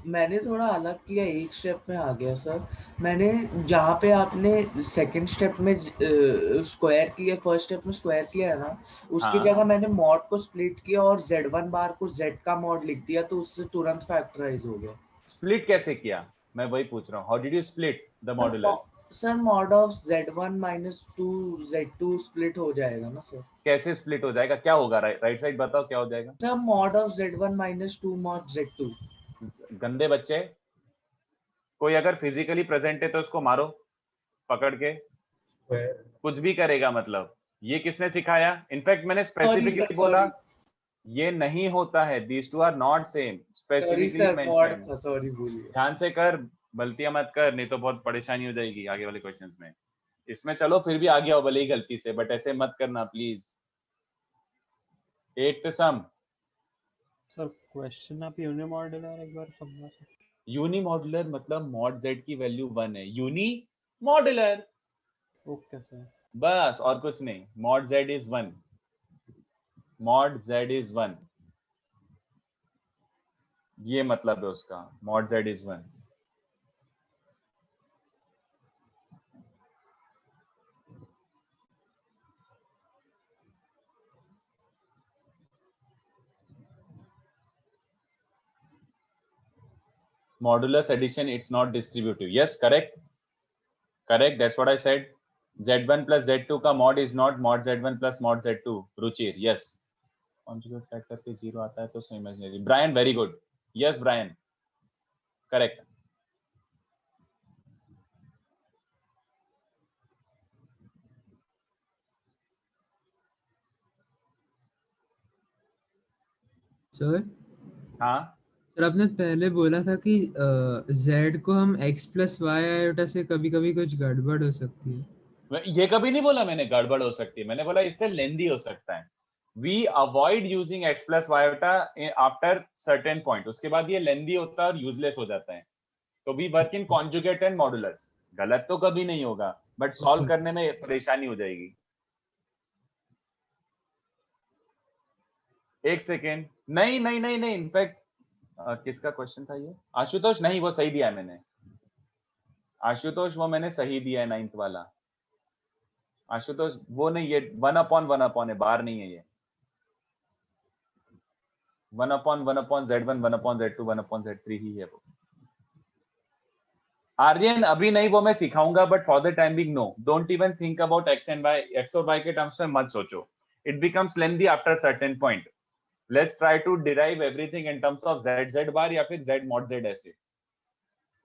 मैंने थोड़ा अलग किया, एक स्टेप में आ गया सर। मैंने जहाँ पे आपने सेकंड स्टेप में स्क्वायर किया, फर्स्ट स्टेप में स्क्वायर किया है ना, उसकी हाँ। जगह मैंने मॉड को स्प्लिट किया और Z1 बार को Z का मॉड लिख दिया, तो उससे तुरंत फैक्टराइज हो गया। स्प्लिट कैसे किया? मैं वही पूछ रहा हूँ, how did you split the modulus? Sir mod of Z1 minus 2 Z2 split हो जाएगा ना सर? कैसे स्प्लिट हो जाएगा? क्या होगा? राइट साइड बताओ क्या हो जाएगा? Sir mod of Z1 minus 2 mod Z2। गंदे बच्चे, कोई अगर फिजिकली प्रेजेंट है तो उसको मारो पकड़ के, कुछ भी करेगा मतलब। ये किसने सिखाया? इनफैक्ट मैंने स्पेसिफिकली बोला ये नहीं होता है, these two are not same, specifically mention. Sorry बोलिए, ध्यान से कर, गलतियां मत कर, नहीं तो बहुत परेशानी हो जाएगी आगे वाले क्वेश्चंस में। इसमें चलो फिर भी आ गया हो भले ही गलती से, बट ऐसे मत करना please. 8th sum. Sir question आप यूनिमॉड्यूलर एक बार समझा सकते? यूनिमॉड्यूलर मतलब मॉड Z की वैल्यू 1 है, यूनी मॉड्यूलर। Okay sir. बस और कुछ नहीं। Mod Z is 1, mod Z is 1, ये मतलब है उसका, mod Z is 1। Modulus addition, it's not distributive. Yes, correct. Correct. That's what I said. Z1 plus Z2 का mod is not mod Z1 plus mod Z2. Ruchir, yes. Conjugate factor के 0 आता है तो सो imaginary. Brian, very good. Yes, Brian. Correct. Sir हाँ sir, आपने पहले बोला था कि Z को हम x प्लस वाई आयोटा से कभी कभी कुछ गड़बड़ हो सकती है। ये कभी नहीं बोला मैंने गड़बड़ हो सकती है, मैंने बोला इससे लेंदी हो सकता है। We avoid using x plus iota after certain point. उसके बाद ये लेंदी होता है और यूजलेस हो जाता है। तो we work in conjugate and modulus. गलत तो कभी नहीं होगा, बट सॉल्व करने में परेशानी हो जाएगी। एक सेकेंड, नहीं नहीं नहीं नहीं, इनफैक्ट किसका क्वेश्चन था ये? आशुतोष, नहीं वो सही दिया है मैंने। आशुतोष वो मैंने सही दिया है 9th वाला। आशुतोष वो नहीं, ये 1/1 है, बार नहीं है ये। 1/1/Z1 1/Z2 1/Z3 ही है वो। आर्यन अभी नहीं, वो मैं सिखाऊंगा, but for the time being no, don't even think about X and Y, X और वाई के टर्म्स में मत सोचो, it becomes lengthy after certain point. Let's try to derive everything in terms of Z Z bar या फिर Z mod Z, ऐसे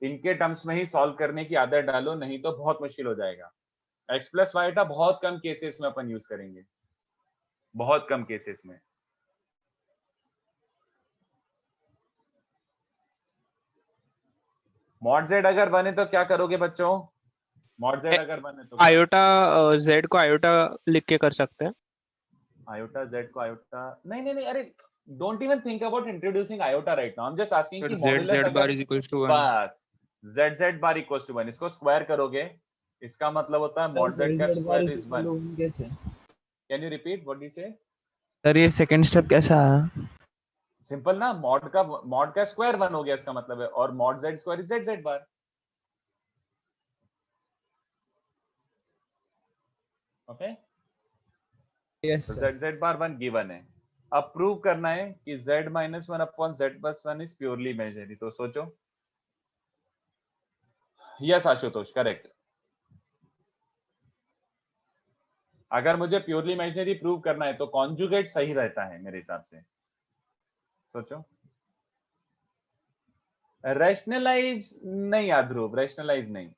इनके terms में ही सॉल्व करने की आदत डालो, नहीं तो बहुत मुश्किल हो जाएगा। एक्स प्लस वाईटा बहुत कम केसेस में अपन यूज करेंगे, बहुत कम केसेस में। मॉड जेड अगर बने तो क्या करोगे बच्चों? मॉड जेड अगर बने तो आयोटा जेड को आयोटा लिख के कर सकते हैं। आयोटा जेड को आयोटा, नहीं नहीं नहीं, अरे don't even think about introducing iota right now, I am just asking कि मॉडुलस अगर बस जेड जेड बार इक्वल्स टू 1, इसको स्क्वायर करोगे, इसका मतलब होता है मॉड जेड का स्क्वायर इज 1। कैसे? Can you repeat what you say? Sir ये सेकंड स्टेप कैसा है? सिंपल ना, मॉड का स्क्वायर 1 हो गया इसका मतलब है, और mod Z square is Z Z bar. Okay, yes तो जेड जेड बार 1 गिवन है। अब प्रूव करना है कि z minus 1 upon z plus 1 is purely imaginary, तो सोचो। Yes Ashutosh, correct. अगर मुझे प्योरली इमेजिनरी प्रूव करना है तो कॉन्जुगेट सही रहता है मेरे हिसाब से, सोचो। रैशनलाइज नहीं याद ध्रुव, रैशनलाइज नहीं।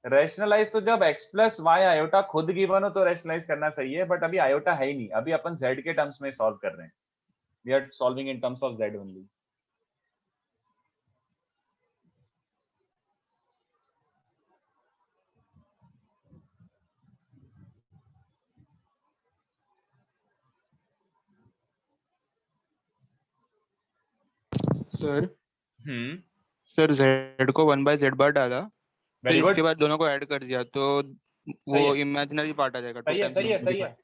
रैशनलाइज तो जब x प्लस वाई आयोटा खुद गिवन हो तो रैशनलाइज करना सही है, बट अभी आयोटा है ही नहीं, अभी अपन z के टर्म्स में सॉल्व कर रहे हैं, we are solving in terms of z only. Sir sir z को 1 बाय जेड बार डाला, फिर इसके बाद दोनों को ऐड कर दिया तो वो इमेजिनरी पार्ट आ जाएगा। सही है सही है सही है।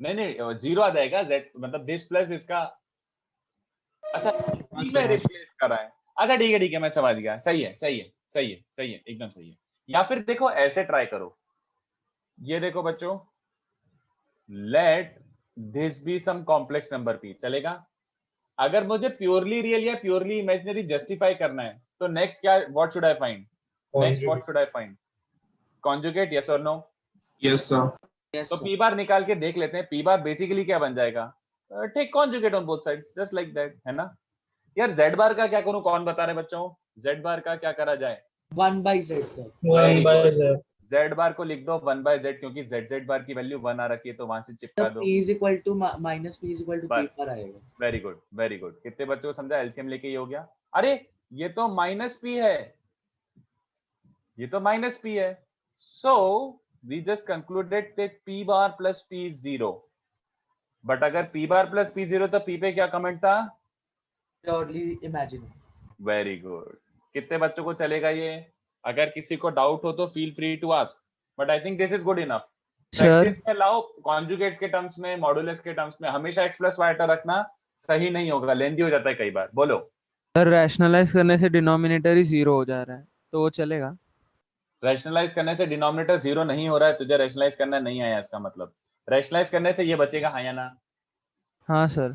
नहीं नहीं, जीरो आ जाएगा, z मतलब दिस प्लस इसका, अच्छा में रिप्लेस करा है। अच्छा ठीक है मैं समझ गया, सही है सही है सही है सही है, एकदम सही है। या फिर देखो ऐसे ट्राई करो, ये देखो बच्चों, let this be some complex number p, चलेगा? अगर मुझे प्योरली रियल या प्योरली इमेजिनरी जस्टिफाई करना है तो नेक्स्ट क्या, what should I find? Next what should I find? Conjugate, yes और नो? Yes sir. तो p बार निकाल के देख लेते हैं, p बार बेसिकली क्या बन जाएगा? Take conjugate on both sides just like that, है ना? यार z बार का क्या करूं, कौन बता रहे बच्चों? z बार का क्या करा जाए? 1 by z sir. 1 by z। z बार को लिख दो 1 by z, क्योंकि z बार की वैल्यू 1 आ रखी है तो वहां से चिपका दो। p is equal to minus p is equal to p पर आएगा। Very good very good. कितने बच्चों को समझा? एलसीएम लेके ये हो गया। अरे ये तो माइनस p है, ये तो माइनस p है, so we just concluded that p bar plus p is 0। But अगर p बार प्लस p 0 तो p पे क्या कमेंट था? Purely imaginary. Very good. कितने बच्चों को चलेगा ये? अगर किसी को डाउट हो तो feel free to ask, but I think this is good enough. Practice में लाओ, कॉन्जुगेट्स के टर्म्स में, मॉडुलस के टर्म्स में हमेशा x प्लस वाई रखना सही नहीं होगा, लेंथी हो जाता है कई बार। बोलो सर, रैशनलाइज करने से डिनोमिनेटर ही 0 हो जा रहा है तो वो चलेगा? रैशनलाइज करने से डिनोमिनेटर 0 नहीं हो रहा है, तुझे रैशनलाइज करना नहीं आया, इसका मतलब रैशनलाइज करने से ये बचेगा, हाँ या ना? हाँ सर।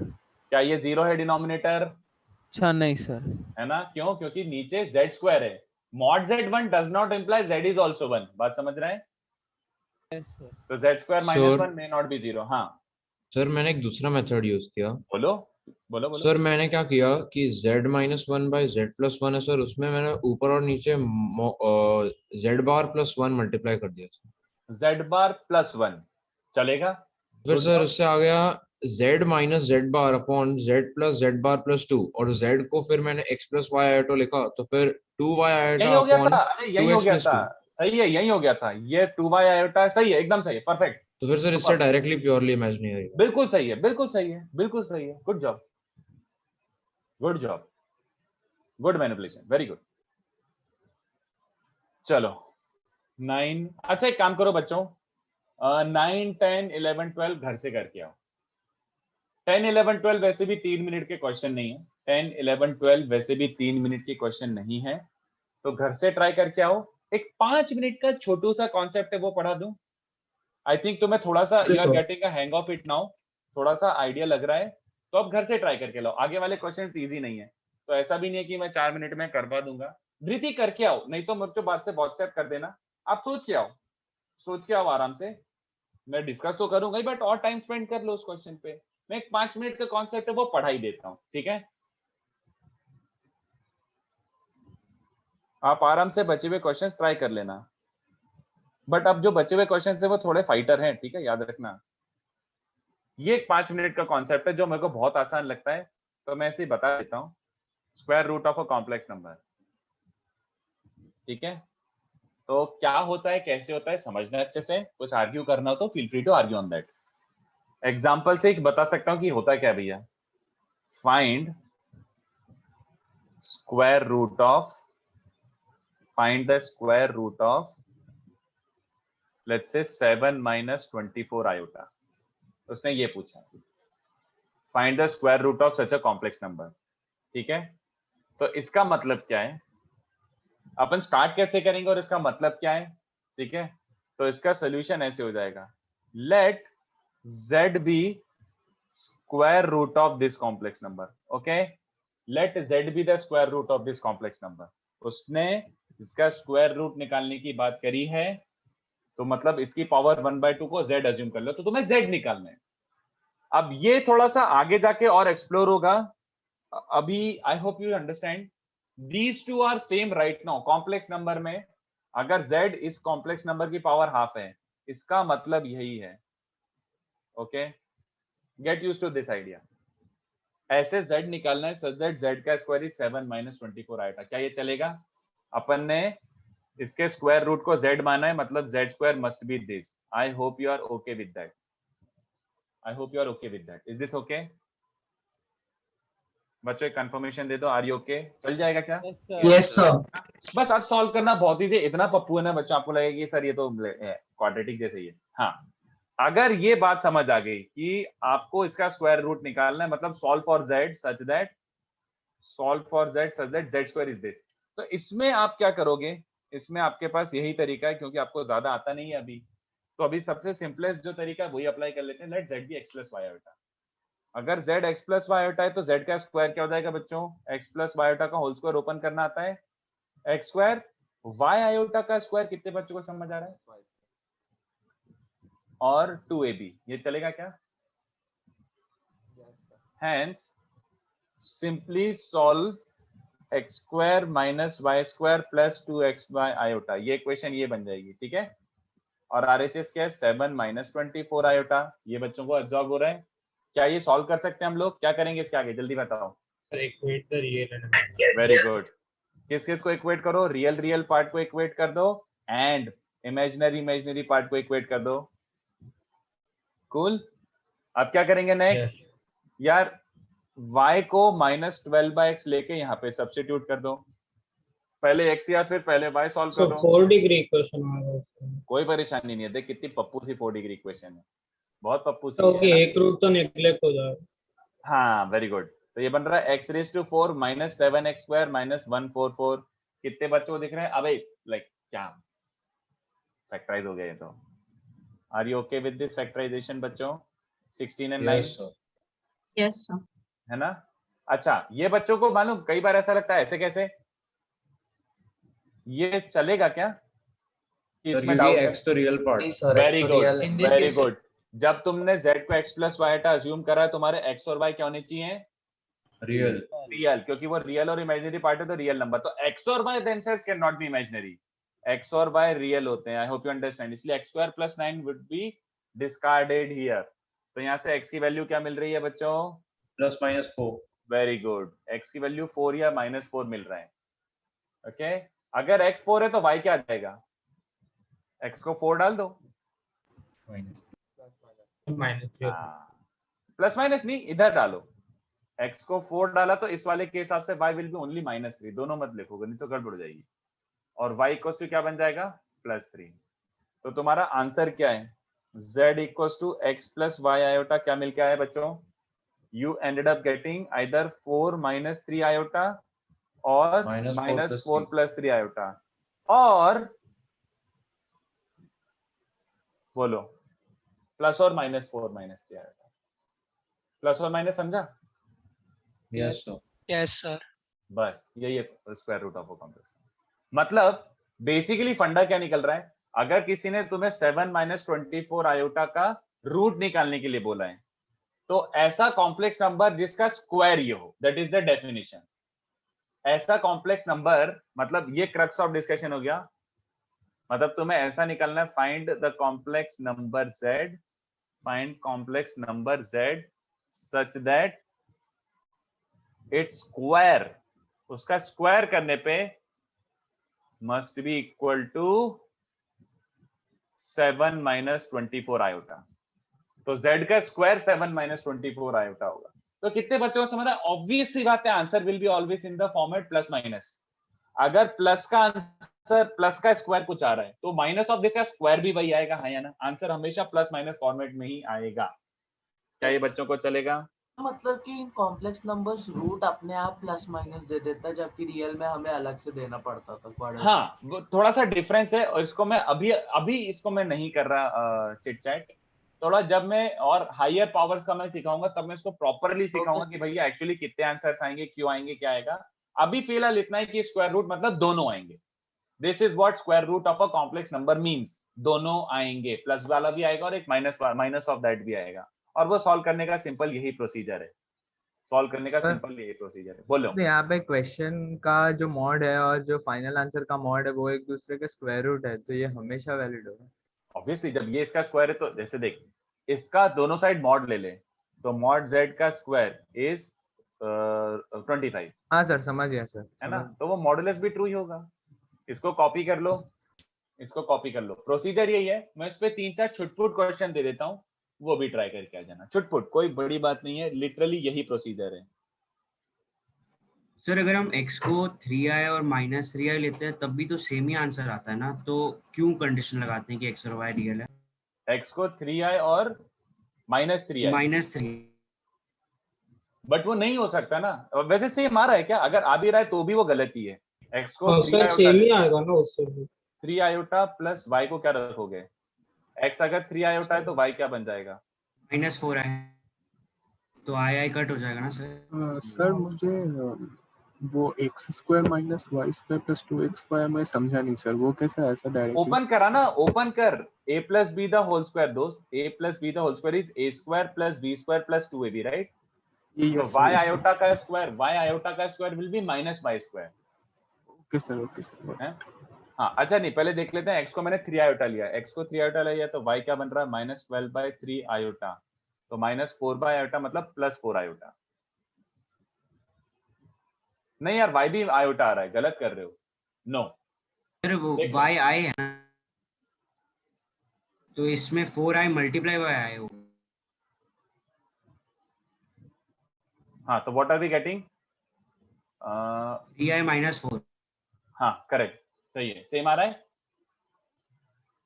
क्या ये 0 है डिनोमिनेटर? अच्छा नहीं सर। है ना? क्यों? क्योंकि नीचे z स्क्वायर है। Mod z1 does not imply z is also 1, बात समझ रहे हैं? Yes sir. तो z square minus 1 may not B 0। हाँ सर, मैंने एक दूसरा मेथड यूज किया। बोलो बोलो बोलो। सर मैंने क्या किया कि z minus 1 by z plus 1 है सर, उसमें मैंने ऊपर और नीचे z बार प्लस 1 मल्टीप्लाई कर दिया। z बार प्लस 1 चलेगा? फिर सर उससे आ गया z minus Z bar upon z plus Z bar plus 2, और z को फिर मैंने x प्लस वाई आयोटा लिखा, तो फिर 2y iota upon 2x plus 2। सही है, यही हो गया था, ये 2y आयोटा सही है, एकदम सही है, परफेक्ट। तो फिर सर इससे डायरेक्टली प्योरली इमेजिनरी। बिल्कुल सही है, बिल्कुल सही है, बिल्कुल सही है। Good job, good job, good manipulation, very good. चलो 9, अच्छा एक काम करो बच्चों, 9, 10, 11, 12 घर से करके आओ। 10, 11, 12 वैसे भी 3 मिनट के क्वेश्चन नहीं है, 10, 11, 12 वैसे भी 3 मिनट के क्वेश्चन नहीं है, तो घर से ट्राई करके आओ। एक 5 मिनट का छोटू सा कॉन्सेप्ट है, वो पढ़ा दूं। आई थिंक तुम्हें थोड़ा सा you are getting a hang of it now, थोड़ा सा आइडिया लग रहा है, तो अब घर से ट्राई करके लाओ। आगे वाले क्वेश्चन इजी नहीं है, तो ऐसा भी नहीं है कि मैं 4 मिनट में करवा दूंगा, धृति करके आओ, नहीं तो मुझे बात से व्हाट्सएप कर देना, आप सोच के आओ आराम से, मैं डिस्कस तो करूंगा ही बट और टाइम स्पेंड कर लो उस क्वेश्चन पे। मैं एक 5 मिनट का कॉन्सेप्ट है वो पढ़ा ही देता हूँ, ठीक है? आप आराम से बचे हुए क्वेश्चंस ट्राई कर लेना, बट अब जो बचे हुए क्वेश्चंस है वो थोड़े फाइटर हैं, ठीक है, याद रखना। ये एक 5 मिनट का कॉन्सेप्ट है जो मेरे को बहुत आसान लगता है, तो मैं इसे ही बता देता हूँ। Square root of a complex number, ठीक है? तो क्या होता है, कैसे होता है, समझना अच्छे से। कुछ आर्ग्यू करना हो तो feel free to argue on that. Example से एक बता सकता हूँ कि होता क्या है भैया। Find square root of, find the square root of let's say 7 minus 24 iota. उसने ये पूछा, find the square root of such a complex number, ठीक है? तो इसका मतलब क्या है, अपन स्टार्ट कैसे करेंगे और इसका मतलब क्या है, ठीक है? तो इसका सोल्यूशन ऐसे हो जाएगा, let z be square root of this complex number, okay? Let z be the square root of this complex number. उसने इसका स्क्वायर रूट निकालने की बात करी है, तो मतलब इसकी पावर 1/2 को z अज्यूम कर लो, तो तुम्हें z निकालना है। अब ये थोड़ा सा आगे जाके और एक्सप्लोर होगा, अभी I hope you understand. These two are same right now. Complex number में अगर z इस कॉम्प्लेक्स नंबर की पावर हाफ है, इसका मतलब यही है, okay? Get used to this idea. ऐसे z निकालना है सच दैट z का स्क्वायर इज 7 माइनस 24 आएगा। क्या ये चलेगा? अपन ने इसके स्क्वायर रूट को z माना है, मतलब z square must be this. I hope you are okay with that. I hope you are okay with that. Is this okay? बच्चों एक कंफर्मेशन दे दो, आर यू ओके? चल जाएगा क्या? Yes sir. बस अब सॉल्व करना बहुत ही इतना पप्पू है ना बच्चों, आपको लगेगा कि सर ये तो क्वाड्रेटिक जैसे ही है। हाँ, अगर ये बात समझ आ गई कि आपको इसका स्क्वायर रूट निकालना है, मतलब solve for z such that, solve for z such that z square is this, तो इसमें आप क्या करोगे? इसमें आपके पास यही तरीका है, क्योंकि आपको ज्यादा आता नहीं है अभी, तो अभी सबसे सिंपलेस्ट जो तरीका है वही अप्लाई कर लेते हैं। Let z be x plus y iota. अगर z x plus y iota है तो z का स्क्वायर क्या हो जाएगा बच्चों? x प्लस वाई आयोटा का होल स्क्वायर ओपन करना आता है, x स्क्वायर। y आयोटा का स्क्वायर कितने बच्चों को समझ आ रहा है? और 2ab, ये चलेगा क्या? Hence, simply solve x square minus y square plus 2x by iota. ये इक्वेशन ये बन जाएगी, ठीक है? और RHS क्या है? 7 माइनस 24 आयोटा। ये बच्चों को एब्जॉर्ब हो रहा है। क्या ये सॉल्व कर सकते हैं हम लोग? क्या करेंगे इसके आगे, जल्दी बताओ। Equate the real and very good. किस किस को इक्वेट करो? रियल रियल पार्ट को इक्वेट कर दो एंड इमेजिनरी इमेजिनरी पार्ट को इक्वेट कर दो। कूल। अब क्या करेंगे नेक्स्ट? यार y को माइनस 12/x लेके यहाँ पे सब्स्टिट्यूट कर दो। पहले x या फिर पहले y सॉल्व कर दो। 4 डिग्री इक्वेशन आ रहा है। कोई परेशानी नहीं है, देख कितनी पप्पू सी 4 डिग्री इक्वेशन है, बहुत पप्पू सी तो है ना? एक रूट तो नेग्लेक्ट हो जाएगा। हाँ वेरी गुड। तो ये बन रहा है x⁴ minus 7x square minus 144। कितने बच्चों को दिख रहे हैं? अबे लाइक क्या फैक्टराइज हो गया ये तो। Are you okay with this factorisation बच्चों? 16 and 9 यस सर। है ना? अच्छा, ये बच्चों को मालूम कई बार ऐसा लगता है ऐसे कैसे, ये चलेगा क्या? कि इसमें डाउट है? x तो real part. Very good very good. जब तुमने z को x प्लस वाई अज्यूम करा है, तुम्हारे x और y क्या होने चाहिए? रियल। रियल, क्योंकि वो रियल और इमेजिनरी पार्ट है तो रियल नंबर। तो x और y themselves can not be imaginary, x और y रियल होते हैं। आई होप यू अंडरस्टैंड। इसलिए x square plus 9 would be discarded here. तो यहाँ से x की वैल्यू क्या मिल रही है बच्चों? Plus minus 4। Very good. x की वैल्यू 4 या -4 मिल रहा है, ओके? अगर x 4 है तो y क्या आ जाएगा? x को 4 डाल दो, प्लस माइनस नहीं, इधर डालो। x को 4 डाला तो इस वाले के हिसाब से y विल बी ओनली -3, दोनों मत लिखोगे नहीं तो गड़बड़ हो जाएगी। और y इक्वल्स टू क्या बन जाएगा? +3। तो तुम्हारा आंसर क्या है? z equals to x plus y iota क्या मिल के आया बच्चों? You ended up getting either 4 minus 3 iota or minus 4 plus 3 iota, और बोलो प्लस और माइनस 4 माइनस 3 iota, प्लस और माइनस समझा? Yes sir. Yes sir. बस यही है square root of a complex. मतलब बेसिकली फंडा क्या निकल रहा है, अगर किसी ने तुम्हें 7 - 24 आयोटा का रूट निकालने के लिए बोला है, तो ऐसा कॉम्प्लेक्स नंबर जिसका स्क्वायर ये हो, दैट इज द डेफिनेशन। ऐसा कॉम्प्लेक्स नंबर, मतलब ये क्रक्स ऑफ डिस्कशन हो गया, मतलब तुम्हें ऐसा निकालना है, find the complex number z, find complex number z such that it's square, उसका स्क्वायर करने पे must be equal to 7 - 24 iota. तो z का स्क्वायर 7 - 24 आयोटा होगा। तो कितने बच्चों को समझ रहा है? ऑब्वियस सी बात है, answer will be always in the format plus minus. अगर प्लस का आंसर, प्लस का स्क्वायर कुछ आ रहा है, तो माइनस ऑफ दिस का स्क्वायर भी वही आएगा, हाँ या ना? आंसर हमेशा प्लस माइनस फॉर्मेट में ही आएगा। क्या ये बच्चों को चलेगा? मतलब कि इन कॉम्प्लेक्स नंबर्स रूट अपने आप प्लस माइनस दे देता है, जबकि रियल में हमें अलग से देना पड़ता था। हाँ, वो थोड़ा सा डिफरेंस है, और इसको मैं अभी इसको मैं नहीं कर रहा चिट चैट। थोड़ा जब मैं और हायर पावर्स का मैं सिखाऊंगा, तब मैं इसको प्रॉपरली सिखाऊंगा कि भैया एक्चुअली कितने आंसर्स आएंगे, क्यों आएंगे, क्या आएगा। अभी फिलहाल इतना है कि स्क्वायर रूट मतलब दोनों आएंगे। This is what square root of a complex number means, दोनों आएंगे, प्लस वाला भी आएगा और एक माइनस ऑफ दैट भी आएगा। और वो सॉल्व करने का सिंपल यही प्रोसीजर है, सॉल्व करने का सिंपल यही प्रोसीजर है। बोलो। तो यहाँ पे क्वेश्चन का जो मॉड है और जो फाइनल आंसर का मॉड है वो एक दूसरे के स्क्वायर रूट है, तो ये हमेशा वैलिड होगा। ऑब्वियसली जब ये इसका स्क्वायर है, तो जैसे देख, इसका दोनों साइड मॉड ले ले, तो मॉड z का स्क्वायर इज 25। हाँ सर, समझ गया सर, है ना? तो वो मॉडुलस भी ट्रू ही होगा। इसको कॉपी कर लो, इसको कॉपी कर लो। प्रोसीजर यही है। मैं इस पे 3-4 छुटपुट क्वेश्चन दे देता हूँ, वो भी ट्राई करके आ जाना। छुटपुट, कोई बड़ी बात नहीं है, लिटरली यही प्रोसीजर है। सर अगर हम x को 3i और -3i लेते हैं तब भी तो सेम ही आंसर आता है ना, तो क्यों कंडीशन लगाते हैं कि x और y रियल है? x को 3i और -3i, बट वो नहीं हो सकता ना। वैसे सेम आ रहा है क्या? अगर आ भी रहा है तो भी वो गलत ही है। x को 3 सेम ही आएगा ना उससे भी। 3 आयोटा प्लस y को क्या रखोगे? x अगर 3 आयोटा है तो y क्या बन जाएगा? -4i, तो i कट हो जाएगा ना सर? सर मुझे वो x² - y² + 2xy मैं समझा नहीं सर, वो कैसे है ऐसा डायरेक्टली? ओपन करा ना, ओपन कर। a + b the whole square दोस्त, a + b the whole square is a² + b² + 2ab, right? तो y आयोटा का square will be -y²। Okay sir. हाँ, अच्छा नहीं, पहले देख लेते हैं। x को मैंने 3 आयोटा लिया, x को 3 आयोटा लिया, तो y क्या बन रहा है? -12/3 आयोटा। तो -4 आयोटा मतलब +4 आयोटा। नहीं यार, y भी आयोटा आ रहा है, गलत कर रहे हो। नो, वो y i है ना, तो इसमें 4i × y होगा। हाँ, तो what are we getting? 3i - 4। हाँ, करेक्ट, सही है। सेम आ रहा है,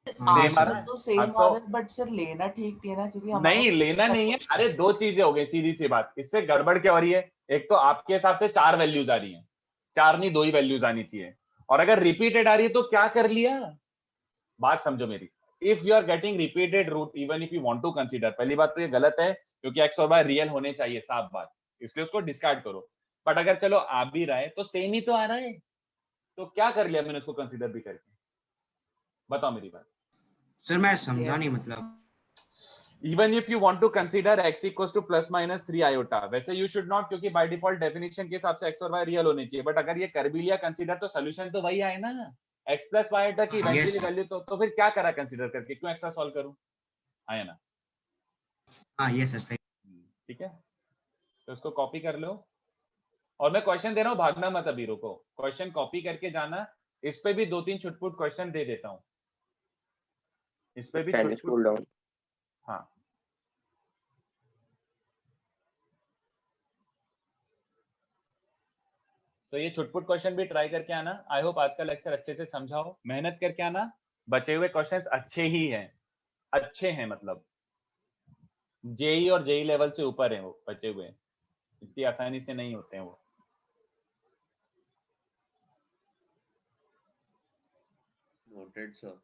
तो सेम आ रहा है, बट सर लेना ठीक है ना, क्योंकि नहीं लेना नहीं है। अरे दो चीजें हो गई, सीधी सी बात। इससे गड़बड़ क्या हो रही है? एक तो आपके हिसाब से 4 वैल्यूज आ रही हैं, 4 नहीं 2 ही वैल्यूज आनी चाहिए। और अगर रिपीटेड आ रही है तो क्या कर लिया? बात समझो मेरी। If you are getting repeated root, even if you want to consider, पहली बात तो ये गलत है, क्योंकि x और y रियल होने चाहिए, साफ बात, इसलिए उसको डिस्कार्ड करो। बट अगर चलो आ भी रहा है तो सेम ही तो आ रहा है, तो क्या कर लिया मैंने उसको कंसीडर भी करके? बताओ मेरी बात। सर मैं समझा नहीं, मतलब even if you want to consider x equals to ±3 iota, वैसे you should not, क्योंकि by default definition के हिसाब से x और y रियल होने चाहिए। बट अगर ये कर भी लिया कंसीडर, तो सोल्यूशन तो वही आए ना, x + y iota की इवेंचुअली वैल्यू। तो फिर क्या करा कंसीडर करके? क्यों एक्स्ट्रा सॉल्व करूं? आया ना? हाँ ये सर सही। ठीक है, तो इसको कॉपी कर लो। और मैं क्वेश्चन दे रहा हूँ, भागना मत अभी, रुको। क्वेश्चन कॉपी करके जाना। इस पे भी 2-3 छुटपुट क्वेश्चन दे देता हूँ, इस पे भी छुटपुट। हाँ, तो ये छुटपुट क्वेश्चन भी ट्राई करके आना। आई होप आज का लेक्चर अच्छे से समझाओ, मेहनत करके आना। बचे हुए क्वेश्चंस अच्छे ही हैं, अच्छे हैं, मतलब जेई और जेई लेवल से ऊपर हैं वो बचे हुए, इतनी आसानी से नहीं होते हैं वो। Noted sir.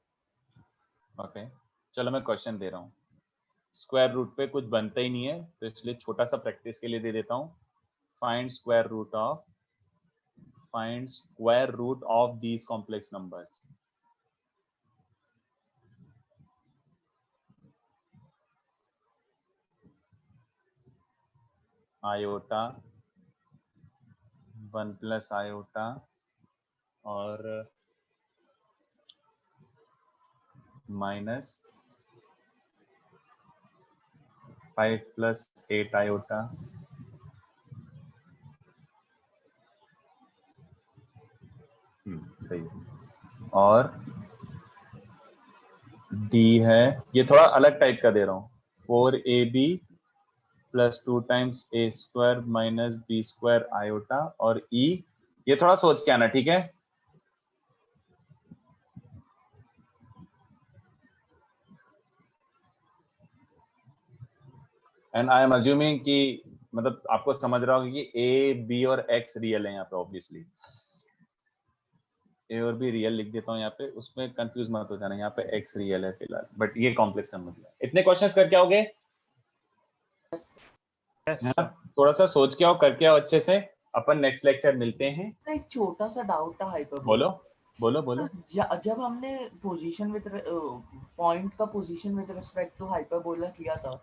ओके, चलो मैं क्वेश्चन दे रहा हूँ। स्क्वायर रूट पे कुछ बनता ही नहीं है, तो इसलिए छोटा सा प्रैक्टिस के लिए दे देता हूँ। Find square root of find square root of these complex numbers. Iota 1 plus iota और minus 5 plus 8 iota सही है। और D है, ये थोड़ा अलग टाइप का दे रहा हूँ, 4ab plus 2 times a square minus b square iota और E, ये थोड़ा सोच के आना, ठीक है? एंड आई एम अज्यूमिंग कि मतलब आपको समझ रहा होगा कि a, b और x रियल है यहाँ पे, ऑब्वियसली a और b रियल लिख देता हूँ यहाँ पे, उसमें कंफ्यूज मत हो जाना, यहाँ पे x रियल है फिलहाल, बट ये कॉम्प्लेक्स नंबर है। इतने क्वेश्चंस करके आओगे? थोड़ा सा सोच के आओ, करके आओ अच्छे से, अपन नेक्स्ट लेक्चर मिलते हैं। एक छोटा सा डाउट था हाइपरबोला। बोलो बोलो बोलो। जब हमने पोजीशन विद पॉइंट का position with respect to hyperbola किया था,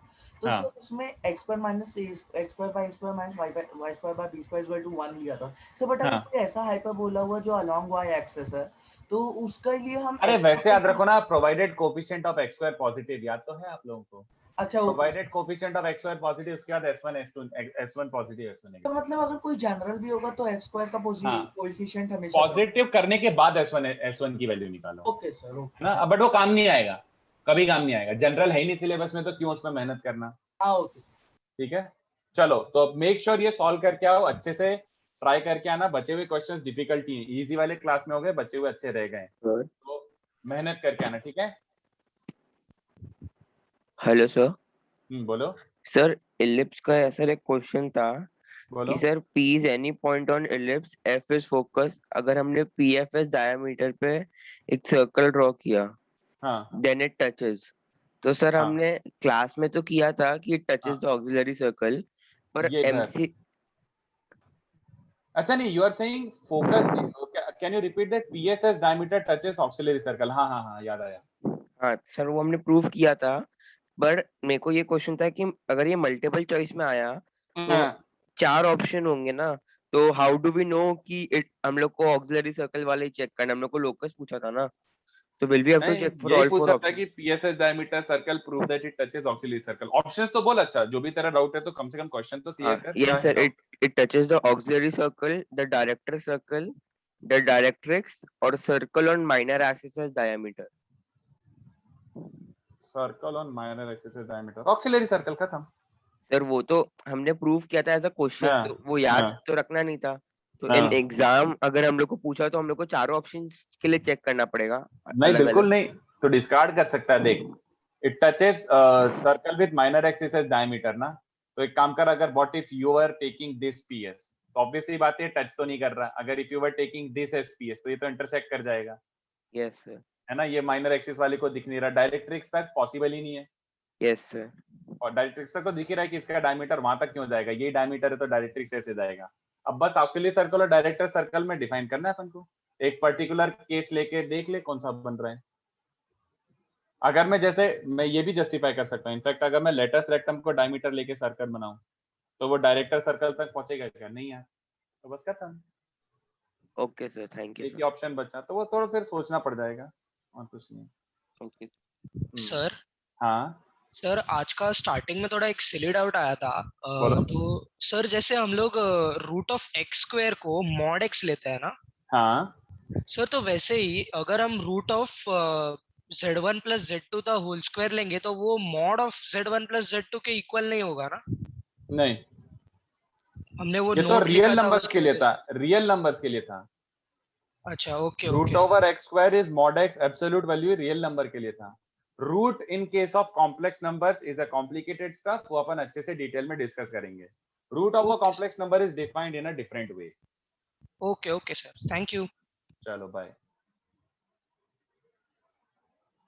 तो हाँ। सर उसमें x square minus x square by x square minus y square by b square equal to 1 लिया था सर, बट अगर हाँ। कोई ऐसा हाइपरबोला हुआ जो अलोंग y एक्सिस है, तो उसका लिए हम अरे वैसे याद रखो ना, provided coefficient of x square positive, याद तो है आप लोगों को? अच्छा, provided coefficient of x square positive, उसके बाद s1 s2 s1 positive s1 तो नेगेटिव। मतलब अगर कोई जनरल भी होगा तो x स्क्वायर का कोएफिशिएंट हमेशा पॉजिटिव करने के बाद s1 की वैल्यू निकालो। ओके सर, ओके ना, बट वो काम नहीं आएगा, कभी काम नहीं आएगा, जनरल है ही नहीं सिलेबस में, तो क्यों उसमें मेहनत करना। हाँ ओके, ठीक है, चलो तो मेक श्योर ये सॉल्व करके आओ, अच्छे से ट्राई करके आना। बचे हुए क्वेश्चंस डिफिकल्टी है, इजी वाले क्लास में हो गए, बचे हुए अच्छे रह गए, तो मेहनत करके आना, ठीक है? Hello sir. बोलो सर, इलिप्स का ऐसा एक क्वेश्चन था बोलो। कि sir P is any point on ellipse, F is focus। अगर हमने PFS डायमीटर पे एक सर्कल ड्रॉ किया, हाँ, then it touches। तो सर हाँ, हमने क्लास में तो किया था कि it touches हाँ, the auxiliary circle, पर ये इधर। MC अच्छा नहीं, you are saying focus, can you repeat that? PSS diameter touches auxiliary circle. हाँ हाँ हाँ, याद आया। हाँ सर, वो हमने प्रूव किया था, पर मेरे को ये क्वेश्चन था कि अगर ये मल्टीपल चॉइस में आया तो 4 ऑप्शन होंगे ना, तो हाउ डू वी नो कि हम लोग को ऑक्सिलरी सर्कल वाले चेक करना, हम लोग को लोकस पूछा था ना, तो will we have to check for यही ऑल 4 पूछा था ऑप्शन? कि PSS diameter circle prove that it touches auxiliary circle. Options तो बोल, अच्छा जो भी तेरा डाउट है तो कम से कम क्वेश्चन तो क्लियर कर। Yes sir, it touches the auxiliary circle, the director circle, the directrix और circle on minor axis as diameter. Circle on minor axis as diameter, auxiliary circle खत्म। सर वो तो हमने प्रूव किया था एज अ क्वेश्चन, तो वो याद तो रखना नहीं था, तो इन एग्जाम अगर हम लोग को पूछा तो हम लोग को चारों ऑप्शंस के लिए चेक करना पड़ेगा। नहीं बिल्कुल नहीं, तो डिस्कार्ड कर सकता है। देख, it touches circle with minor axis as diameter ना, तो एक काम कर, अगर what if you are taking this PS, तो ऑब्वियसली बात है टच तो नहीं कर रहा। अगर if you are taking this as PS, तो ये तो इंटरसेक्ट कर जाएगा। यस सर, है ना, ये माइनर एक्सिस वाले को दिख नहीं रहा, डायरेक्ट्रिक्स तक पॉसिबल ही नहीं है। यस सर, और डायरेक्ट्रिक्स तक तो दिख ही रहा है कि इसका डायमीटर वहां तक क्यों जाएगा, यही डायमीटर है तो डायरेक्ट्रिक्स ऐसे जाएगा। अब बस ऑक्सिलरी सर्कल और डायरेक्टर सर्कल में डिफाइन करना है अपन को, एक पर्टिकुलर केस लेके देख ले कौन सा बन रहा है। अगर मैं ये भी जस्टिफाई कर सकता हूँ, इनफैक्ट अगर मैं लेटस रेक्टम को डायमीटर लेके सर्कल बनाऊं, तो वो डायरेक्टर सर्कल तक पहुंचेगा क्या? नहीं यार, तो बस खत्म। ओके सर, थैंक यू एक ही ऑप्शन बचा, तो वो थोड़ा फिर सोचना पड़ जाएगा, और कुछ नहीं। Okay sir. हाँ सर, आज का स्टार्टिंग में थोड़ा एक सिली डाउट आया था। तो सर जैसे हम लोग रूट ऑफ x स्क्वायर को मॉड x लेते हैं ना। हाँ सर, तो वैसे ही अगर हम root of z1 plus z2 का होल स्क्वायर लेंगे तो वो mod of z1 plus z2 के इक्वल नहीं होगा ना? नहीं, हमने वो ये तो रियल नंबर्स के लिए था, रियल नंबर्स के लिए था। अच्छा okay. Root over x square is mod x, absolute value real number के लिए था। Root in case of complex numbers is a complicated stuff, वो अपन अच्छे से डिटेल में डिस्कस करेंगे। Root of a complex number is defined in a different way. Okay okay sir, thank you. चलो बाय।